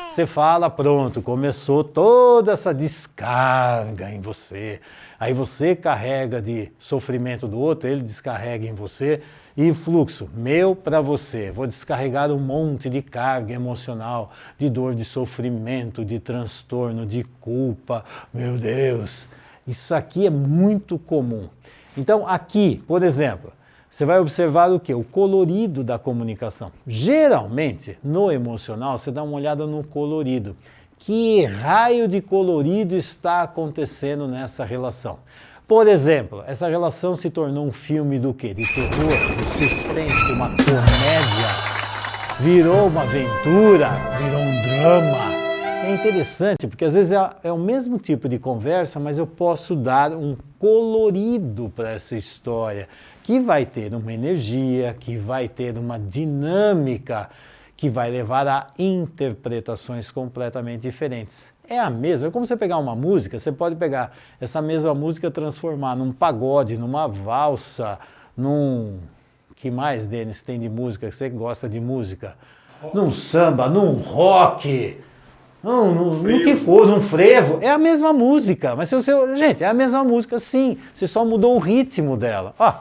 Você fala, pronto, começou toda essa descarga em você. Aí você carrega de sofrimento do outro, ele descarrega em você. E fluxo, meu para você. Vou descarregar um monte de carga emocional, de dor, de sofrimento, de transtorno, de culpa. Meu Deus! Isso aqui é muito comum. Então, aqui, por exemplo, você vai observar o quê? O colorido da comunicação. Geralmente, no emocional, você dá uma olhada no colorido. Que raio de colorido está acontecendo nessa relação? Por exemplo, essa relação se tornou um filme do quê? De terror, de suspense, uma comédia. Virou uma aventura, virou um drama. É interessante, porque às vezes é o mesmo tipo de conversa, mas eu posso dar um colorido para essa história, que vai ter uma energia, que vai ter uma dinâmica, que vai levar a interpretações completamente diferentes. É a mesma, é como você pegar uma música, você pode pegar essa mesma música e transformar num pagode, numa valsa, que mais, Denis, tem de música, você gosta de música? Num samba, num rock... no que for, num frevo, é a mesma música, mas gente, é a mesma música sim, você só mudou o ritmo dela. Ó,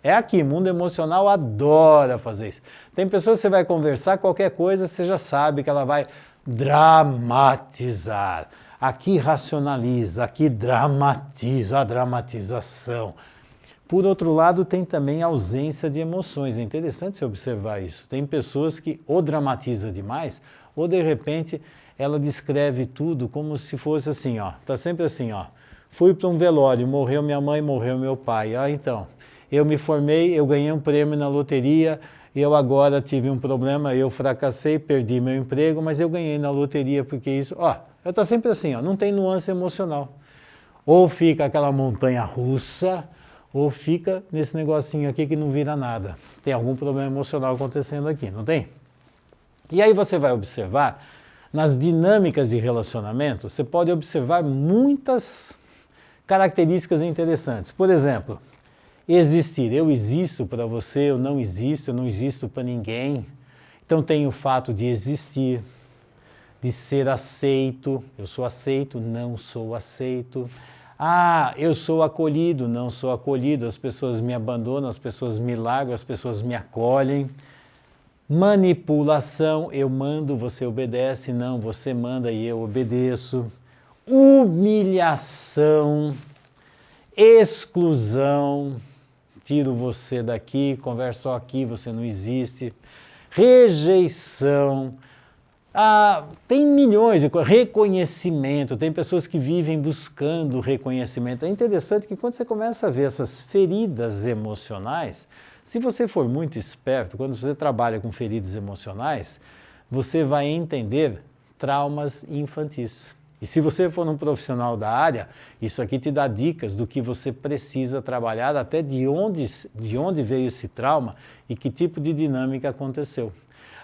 é aqui, mundo emocional adora fazer isso. Tem pessoas que você vai conversar, qualquer coisa, você já sabe que ela vai dramatizar. Aqui racionaliza, aqui dramatiza, a dramatização. Por outro lado, tem também a ausência de emoções. É interessante você observar isso. Tem pessoas que ou dramatiza demais, ou de repente ela descreve tudo como se fosse assim, ó. Tá sempre assim, ó. Fui para um velório, morreu minha mãe, morreu meu pai. Ah, então, eu me formei, eu ganhei um prêmio na loteria, eu agora tive um problema, eu fracassei, perdi meu emprego, mas eu ganhei na loteria porque isso, ó, ela tá sempre assim, ó, não tem nuance emocional. Ou fica aquela montanha russa, ou fica nesse negocinho aqui que não vira nada. Tem algum problema emocional acontecendo aqui, não tem? E aí você vai observar, nas dinâmicas de relacionamento, você pode observar muitas características interessantes. Por exemplo, existir. Eu existo para você, eu não existo para ninguém. Então tem o fato de existir, de ser aceito. Eu sou aceito, não sou aceito. Ah, eu sou acolhido, não sou acolhido. As pessoas me abandonam, as pessoas me largam, as pessoas me acolhem. Manipulação, eu mando, você obedece, não, você manda e eu obedeço. Humilhação, exclusão, tiro você daqui, converso só aqui, você não existe. Rejeição, tem milhões de coisas. Reconhecimento, tem pessoas que vivem buscando reconhecimento. É interessante que quando você começa a ver essas feridas emocionais, se você for muito esperto, quando você trabalha com feridas emocionais, você vai entender traumas infantis. E se você for um profissional da área, isso aqui te dá dicas do que você precisa trabalhar, até de onde veio esse trauma e que tipo de dinâmica aconteceu.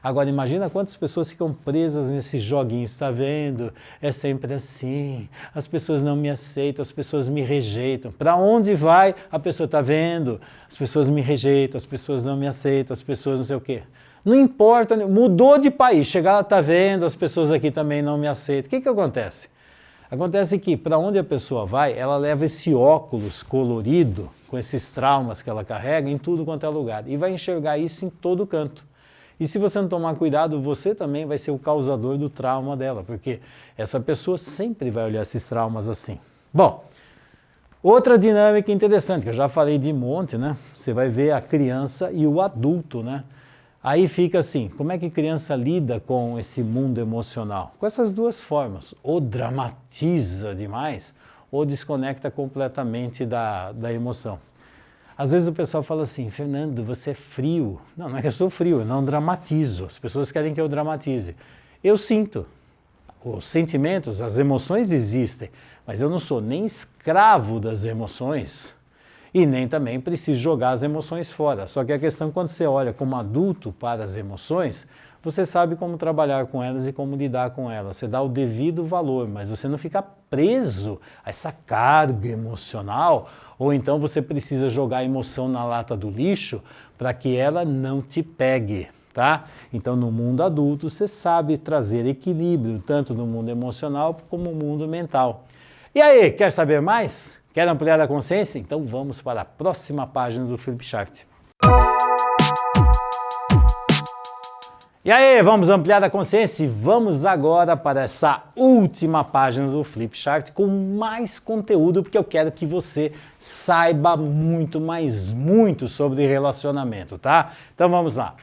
Agora imagina quantas pessoas ficam presas nesses joguinhos, está vendo? É sempre assim, as pessoas não me aceitam, as pessoas me rejeitam. Para onde vai? A pessoa está vendo, as pessoas me rejeitam, as pessoas não me aceitam, as pessoas não sei o quê. Não importa, mudou de país, chegar lá, está vendo, as pessoas aqui também não me aceitam. O que acontece? Acontece que para onde a pessoa vai, ela leva esse óculos colorido, com esses traumas que ela carrega, em tudo quanto é lugar. E vai enxergar isso em todo canto. E se você não tomar cuidado, você também vai ser o causador do trauma dela, porque essa pessoa sempre vai olhar esses traumas assim. Bom, outra dinâmica interessante, que eu já falei de monte, né? Você vai ver a criança e o adulto, né? Aí fica assim, como é que a criança lida com esse mundo emocional? Com essas duas formas, ou dramatiza demais, ou desconecta completamente da emoção. Às vezes o pessoal fala assim, Fernando, você é frio. Não, não é que eu sou frio, eu não dramatizo. As pessoas querem que eu dramatize. Eu sinto. Os sentimentos, as emoções existem, mas eu não sou nem escravo das emoções e nem também preciso jogar as emoções fora. Só que a questão é quando você olha como adulto para as emoções, você sabe como trabalhar com elas e como lidar com elas. Você dá o devido valor, mas você não fica preso a essa carga emocional, ou então você precisa jogar a emoção na lata do lixo para que ela não te pegue, tá? Então, no mundo adulto, você sabe trazer equilíbrio, tanto no mundo emocional como no mundo mental. E aí, quer saber mais? Quer ampliar a consciência? Então vamos para a próxima página do Flipchart. E aí, vamos ampliar a consciência e vamos agora para essa última página do Flipchart com mais conteúdo, porque eu quero que você saiba muito, mas muito sobre relacionamento, tá? Então vamos lá.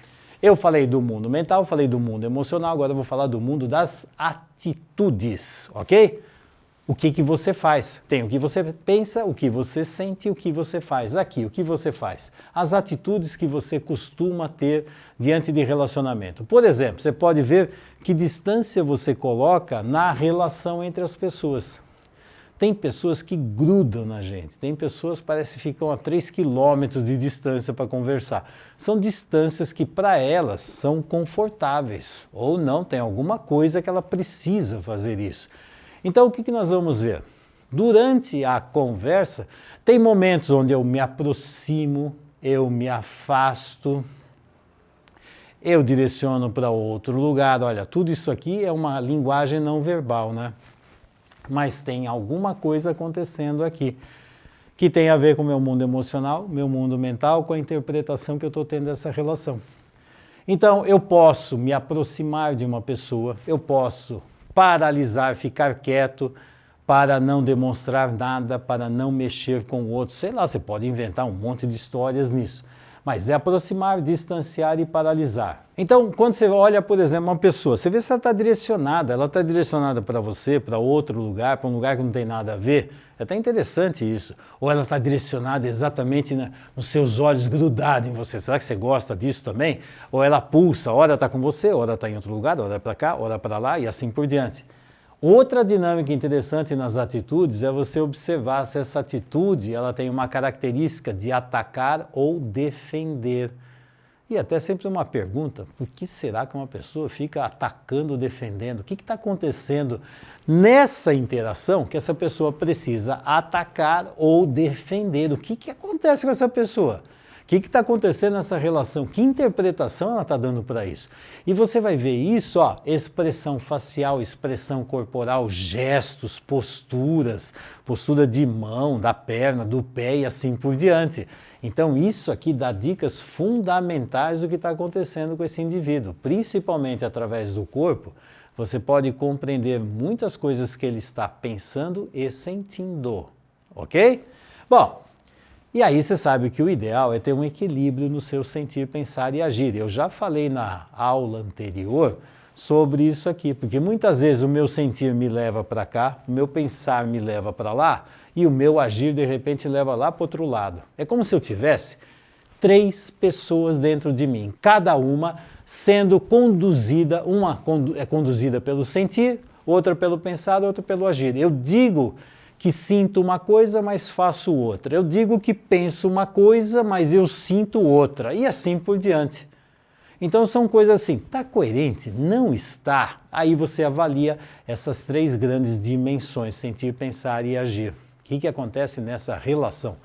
Eu falei do mundo mental, falei do mundo emocional, agora eu vou falar do mundo das atitudes, ok? O que você faz? Tem o que você pensa, o que você sente e o que você faz. Aqui, o que você faz? As atitudes que você costuma ter diante de relacionamento. Por exemplo, você pode ver que distância você coloca na relação entre as pessoas. Tem pessoas que grudam na gente, tem pessoas que parece que ficam a 3 quilômetros de distância para conversar. São distâncias que para elas são confortáveis, ou não, tem alguma coisa que ela precisa fazer isso. Então, o que nós vamos ver? Durante a conversa, tem momentos onde eu me aproximo, eu me afasto, eu direciono para outro lugar. Olha, tudo isso aqui é uma linguagem não verbal, né? Mas tem alguma coisa acontecendo aqui, que tem a ver com o meu mundo emocional, meu mundo mental, com a interpretação que eu estou tendo dessa relação. Então, eu posso me aproximar de uma pessoa, eu posso paralisar, ficar quieto, para não demonstrar nada, para não mexer com o outro. Sei lá, você pode inventar um monte de histórias nisso. Mas é aproximar, distanciar e paralisar. Então, quando você olha, por exemplo, uma pessoa, você vê se ela está direcionada para você, para outro lugar, para um lugar que não tem nada a ver. É até interessante isso. Ou ela está direcionada exatamente nos seus olhos grudados em você. Será que você gosta disso também? Ou ela pulsa, ora está com você, ora está em outro lugar, ora para cá, ora para lá e assim por diante. Outra dinâmica interessante nas atitudes é você observar se essa atitude ela tem uma característica de atacar ou defender. E até sempre uma pergunta, por que será que uma pessoa fica atacando ou defendendo? O que está acontecendo nessa interação que essa pessoa precisa atacar ou defender? O que acontece com essa pessoa? O que está acontecendo nessa relação? Que interpretação ela está dando para isso? E você vai ver isso, ó, expressão facial, expressão corporal, gestos, posturas, postura de mão, da perna, do pé e assim por diante. Então isso aqui dá dicas fundamentais do que está acontecendo com esse indivíduo, principalmente através do corpo. Você pode compreender muitas coisas que ele está pensando e sentindo, ok? Bom, e aí você sabe que o ideal é ter um equilíbrio no seu sentir, pensar e agir. Eu já falei na aula anterior sobre isso aqui, porque muitas vezes o meu sentir me leva para cá, o meu pensar me leva para lá e o meu agir de repente leva lá para o outro lado. É como se eu tivesse 3 pessoas dentro de mim, cada uma sendo conduzida, uma é conduzida pelo sentir, outra pelo pensar, outra pelo agir. Eu digo que sinto uma coisa, mas faço outra. Eu digo que penso uma coisa, mas eu sinto outra. E assim por diante. Então são coisas assim, está coerente? Não está? Aí você avalia essas 3 grandes dimensões, sentir, pensar e agir. O que acontece nessa relação?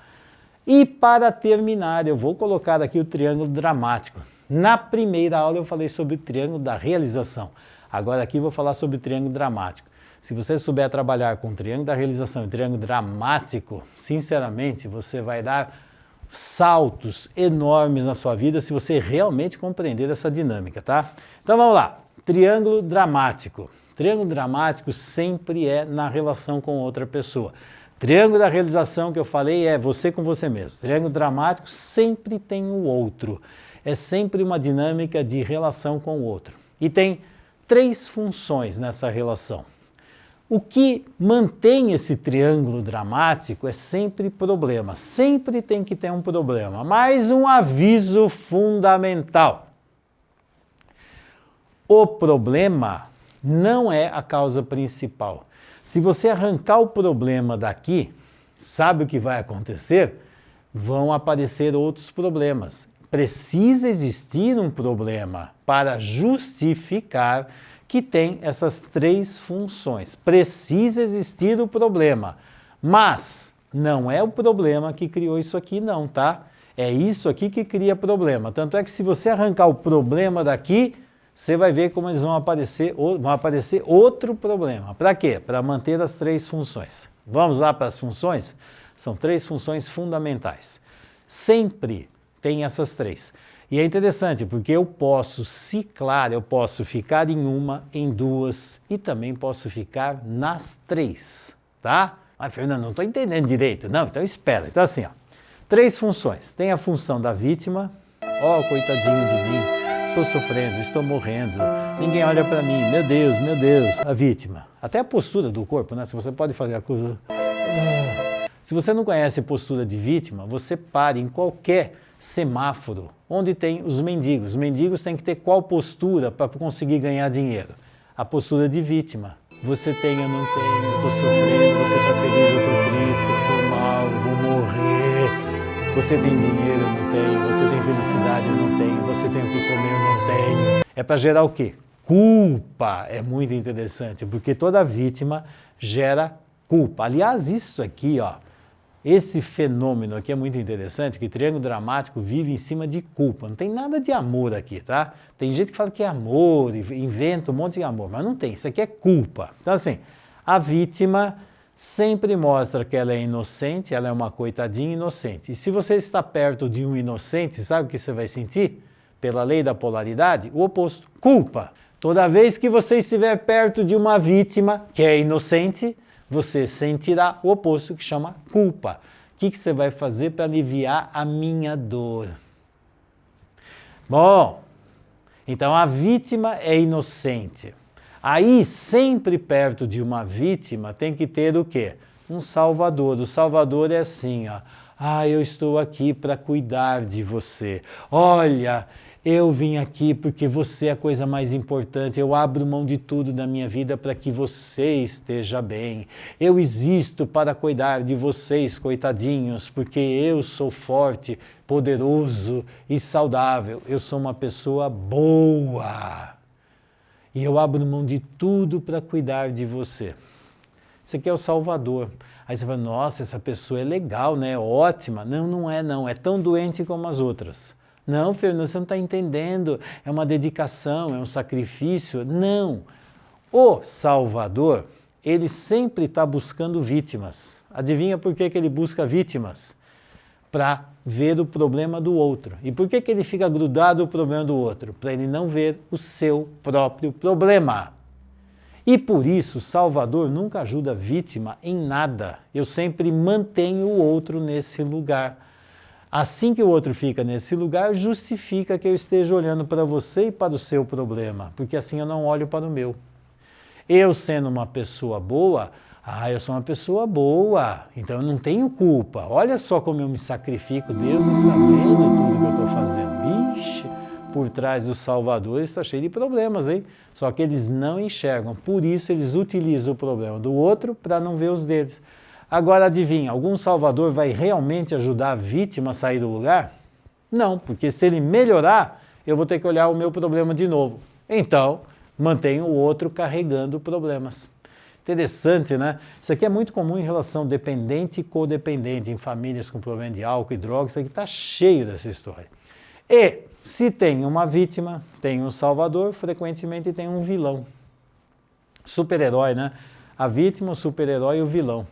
E para terminar, eu vou colocar aqui o triângulo dramático. Na primeira aula eu falei sobre o triângulo da realização. Agora aqui eu vou falar sobre o triângulo dramático. Se você souber trabalhar com o triângulo da realização e o triângulo dramático, sinceramente, você vai dar saltos enormes na sua vida se você realmente compreender essa dinâmica, tá? Então vamos lá. Triângulo dramático. Triângulo dramático sempre é na relação com outra pessoa. Triângulo da realização que eu falei é você com você mesmo. Triângulo dramático sempre tem o outro. É sempre uma dinâmica de relação com o outro. E tem 3 funções nessa relação. O que mantém esse triângulo dramático é sempre problema. Sempre tem que ter um problema. Mais um aviso fundamental. O problema não é a causa principal. Se você arrancar o problema daqui, sabe o que vai acontecer? Vão aparecer outros problemas. Precisa existir um problema para justificar que tem essas 3 funções. Precisa existir o problema, mas não é o problema que criou isso aqui não, tá? É isso aqui que cria problema. Tanto é que se você arrancar o problema daqui, você vai ver como eles vão aparecer outro problema. Para quê? Para manter as 3 funções. Vamos lá para as funções? São 3 funções fundamentais. Sempre tem essas 3. E é interessante porque eu posso ciclar, eu posso ficar em uma, em 2 e também posso ficar nas 3, tá? Mas, Fernando, não estou entendendo direito. Não, então espera. Então assim, ó, 3 funções. Tem a função da vítima. Ó, coitadinho de mim, estou sofrendo, estou morrendo, ninguém olha para mim, meu Deus, a vítima. Até a postura do corpo, né? Se você pode fazer a coisa... Se você não conhece a postura de vítima, você pare em qualquer semáforo onde tem os mendigos. Os mendigos têm que ter qual postura para conseguir ganhar dinheiro? A postura de vítima. Você tem, eu não tenho, eu estou sofrendo, você está feliz, eu estou triste, eu estou mal, eu vou morrer. Você tem dinheiro, eu não tenho, você tem felicidade, eu não tenho, você tem o que comer, eu não tenho. É para gerar o quê? Culpa. É muito interessante, porque toda vítima gera culpa. Aliás, isso aqui, ó, esse fenômeno aqui é muito interessante, que triângulo dramático vive em cima de culpa. Não tem nada de amor aqui, tá? Tem gente que fala que é amor, inventa um monte de amor, mas não tem. Isso aqui é culpa. Então, assim, a vítima sempre mostra que ela é inocente, ela é uma coitadinha inocente. E se você está perto de um inocente, sabe o que você vai sentir? Pela lei da polaridade, o oposto, culpa. Toda vez que você estiver perto de uma vítima que é inocente, você sentirá o oposto, que chama culpa. O que você vai fazer para aliviar a minha dor? Bom, então a vítima é inocente. Aí, sempre perto de uma vítima, tem que ter o quê? Um salvador. O salvador é assim, ó. Ah, eu estou aqui para cuidar de você. Olha, eu vim aqui porque você é a coisa mais importante. Eu abro mão de tudo na minha vida para que você esteja bem. Eu existo para cuidar de vocês, coitadinhos, porque eu sou forte, poderoso e saudável. Eu sou uma pessoa boa. E eu abro mão de tudo para cuidar de você. Isso aqui é o Salvador. Aí você fala, nossa, essa pessoa é legal, né? Ótima. Não, não é não. É tão doente como as outras. Não, Fernando, você não está entendendo. É uma dedicação, é um sacrifício. Não. O Salvador, ele sempre está buscando vítimas. Adivinha por que ele busca vítimas? Para ver o problema do outro. E por que ele fica grudado no problema do outro? Para ele não ver o seu próprio problema. E por isso, Salvador nunca ajuda a vítima em nada. Eu sempre mantenho o outro nesse lugar. Assim que o outro fica nesse lugar, justifica que eu esteja olhando para você e para o seu problema, porque assim eu não olho para o meu. Eu, sendo uma pessoa boa, Ah, eu sou uma pessoa boa, então eu não tenho culpa. Olha só como eu me sacrifico, Deus está vendo tudo que eu estou fazendo. Vixe, por trás do Salvador está cheio de problemas, hein? Só que eles não enxergam, por isso eles utilizam o problema do outro para não ver os deles. Agora adivinha, algum Salvador vai realmente ajudar a vítima a sair do lugar? Não, porque se ele melhorar, eu vou ter que olhar o meu problema de novo. Então, mantenho o outro carregando problemas. Interessante, né? Isso aqui é muito comum em relação dependente e codependente, em famílias com problema de álcool e drogas, isso aqui está cheio dessa história. E se tem uma vítima, tem um salvador, frequentemente tem um vilão. Super-herói, né? A vítima, o super-herói e o vilão.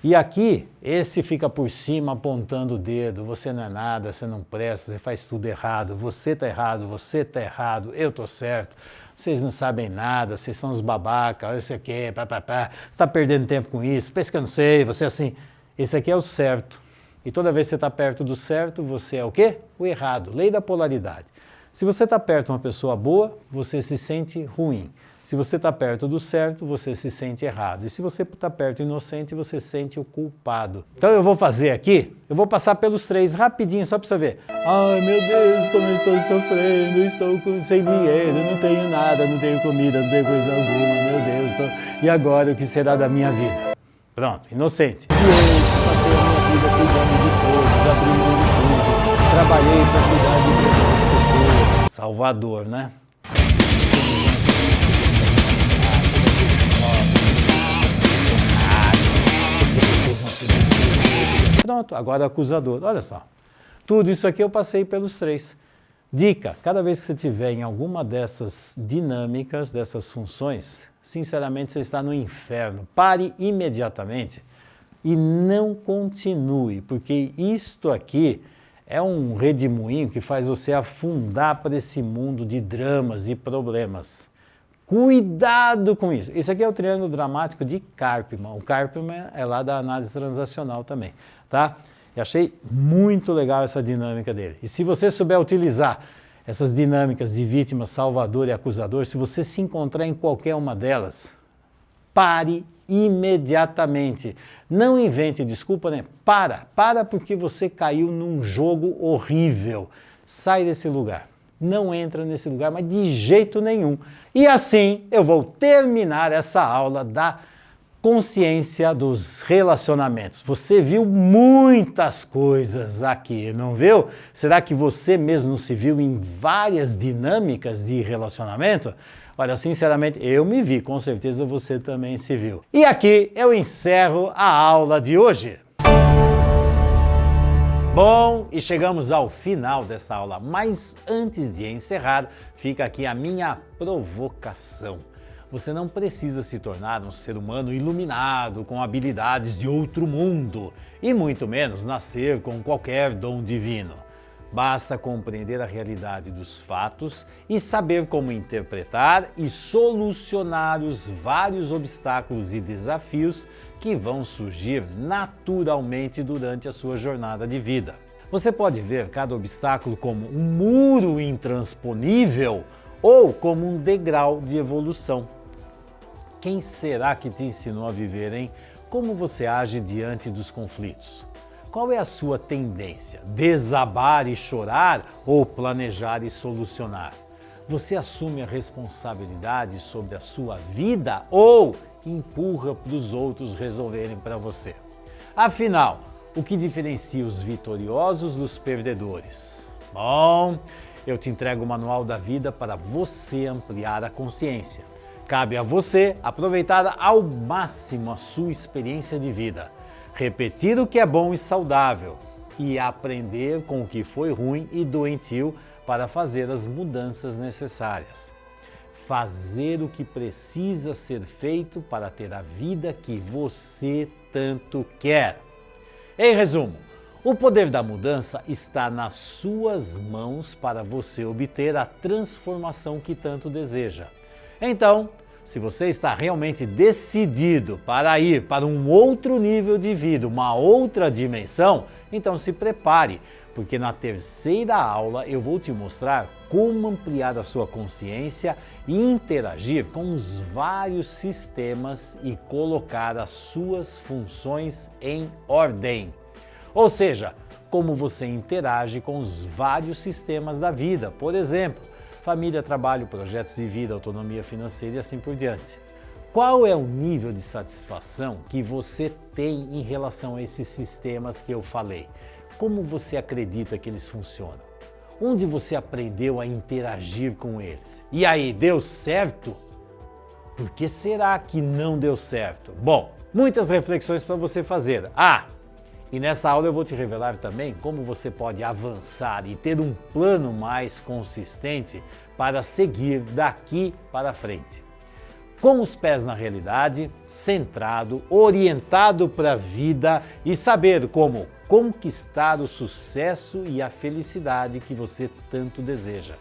E aqui, esse fica por cima apontando o dedo, você não é nada, você não presta, você faz tudo errado, você está errado, eu estou certo, vocês não sabem nada, vocês são os babacas, olha isso aqui, você está perdendo tempo com isso, pensa que eu não sei, você é assim. Esse aqui é o certo. E toda vez que você está perto do certo, você é o quê? O errado, lei da polaridade. Se você está perto de uma pessoa boa, você se sente ruim. Se você está perto do certo, você se sente errado. E se você está perto do inocente, você se sente o culpado. Então eu vou fazer aqui, eu vou passar pelos 3 rapidinho, só para você ver. Ai meu Deus, como eu estou sofrendo, estou sem dinheiro, não tenho nada, não tenho comida, não tenho coisa alguma, meu Deus. E agora o que será da minha vida? Pronto, inocente. E eu passei a minha vida cuidando de todos, abrindo de tudo, trabalhei para cuidar de todas as pessoas. Salvador, né? Pronto, agora acusador. Olha só, tudo isso aqui eu passei pelos 3. Dica, cada vez que você estiver em alguma dessas dinâmicas, dessas funções, sinceramente você está no inferno. Pare imediatamente e não continue, porque isto aqui é um redemoinho que faz você afundar para esse mundo de dramas e problemas. Cuidado com isso. Esse aqui é o triângulo dramático de Karpman. O Karpman é lá da análise transacional também, tá? Eu achei muito legal essa dinâmica dele. E se você souber utilizar essas dinâmicas de vítima, salvador e acusador, se você se encontrar em qualquer uma delas, pare imediatamente. Não invente desculpa, né? Para porque você caiu num jogo horrível. Sai desse lugar. Não entra nesse lugar, mas de jeito nenhum. E assim eu vou terminar essa aula da consciência dos relacionamentos. Você viu muitas coisas aqui, não viu? Será que você mesmo se viu em várias dinâmicas de relacionamento? Olha, sinceramente, eu me vi, com certeza você também se viu. E aqui eu encerro a aula de hoje. Bom, e chegamos ao final dessa aula, mas antes de encerrar, fica aqui a minha provocação. Você não precisa se tornar um ser humano iluminado com habilidades de outro mundo, e muito menos nascer com qualquer dom divino. Basta compreender a realidade dos fatos e saber como interpretar e solucionar os vários obstáculos e desafios que vão surgir naturalmente durante a sua jornada de vida. Você pode ver cada obstáculo como um muro intransponível ou como um degrau de evolução. Quem será que te ensinou a viver, hein? Como você age diante dos conflitos? Qual é a sua tendência? Desabar e chorar ou planejar e solucionar? Você assume a responsabilidade sobre a sua vida ou empurra para os outros resolverem para você? Afinal, o que diferencia os vitoriosos dos perdedores? Bom, eu te entrego o manual da vida para você ampliar a consciência. Cabe a você aproveitar ao máximo a sua experiência de vida, repetir o que é bom e saudável e aprender com o que foi ruim e doentio para fazer as mudanças necessárias. Fazer o que precisa ser feito para ter a vida que você tanto quer. Em resumo, o poder da mudança está nas suas mãos para você obter a transformação que tanto deseja. Então, se você está realmente decidido para ir para um outro nível de vida, uma outra dimensão, então se prepare, porque na terceira aula eu vou te mostrar como ampliar a sua consciência e interagir com os vários sistemas e colocar as suas funções em ordem. Ou seja, como você interage com os vários sistemas da vida, por exemplo, família, trabalho, projetos de vida, autonomia financeira e assim por diante. Qual é o nível de satisfação que você tem em relação a esses sistemas que eu falei? Como você acredita que eles funcionam? Onde você aprendeu a interagir com eles? E aí, deu certo? Por que será que não deu certo? Bom, muitas reflexões para você fazer. E nessa aula eu vou te revelar também como você pode avançar e ter um plano mais consistente para seguir daqui para frente. Com os pés na realidade, centrado, orientado para a vida e saber como conquistar o sucesso e a felicidade que você tanto deseja.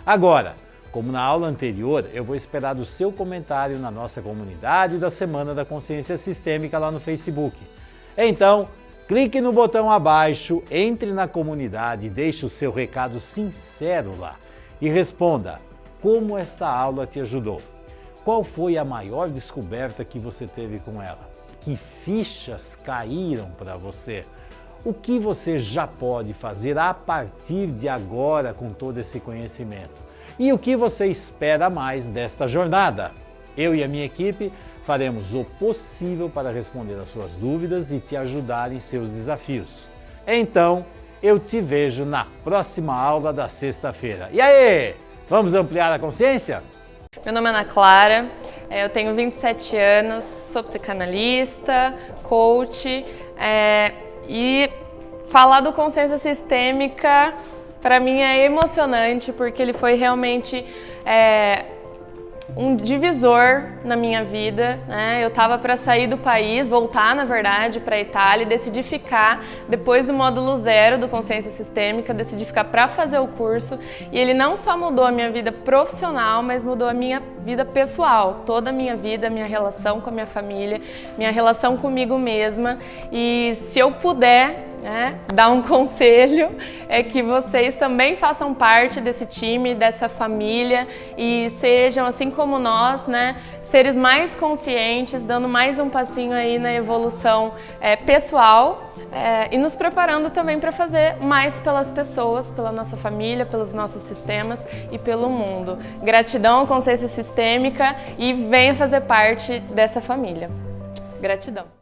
Agora, como na aula anterior, eu vou esperar o seu comentário na nossa comunidade da Semana da Consciência Sistêmica lá no Facebook. Então, clique no botão abaixo, entre na comunidade e deixe o seu recado sincero lá e responda como esta aula te ajudou. Qual foi a maior descoberta que você teve com ela? Que fichas caíram para você? O que você já pode fazer a partir de agora com todo esse conhecimento? E o que você espera mais desta jornada? Eu e a minha equipe faremos o possível para responder às suas dúvidas e te ajudar em seus desafios. Então, eu te vejo na próxima aula da sexta-feira. E aí, vamos ampliar a consciência? Meu nome é Ana Clara, eu tenho 27 anos, sou psicanalista, coach e falar do consciência sistêmica para mim é emocionante porque ele foi realmente um divisor na minha vida, né? Eu estava para sair do país, voltar na verdade para a Itália e decidi ficar, depois do módulo 0 do Consciência Sistêmica, decidi ficar para fazer o curso e ele não só mudou a minha vida profissional, mas mudou a minha vida pessoal, toda a minha vida, minha relação com a minha família, minha relação comigo mesma e se eu puder dar um conselho é que vocês também façam parte desse time, dessa família e sejam, assim como nós, seres mais conscientes, dando mais um passinho aí na evolução pessoal e nos preparando também para fazer mais pelas pessoas, pela nossa família, pelos nossos sistemas e pelo mundo. Gratidão à Consciência Sistêmica e venha fazer parte dessa família. Gratidão.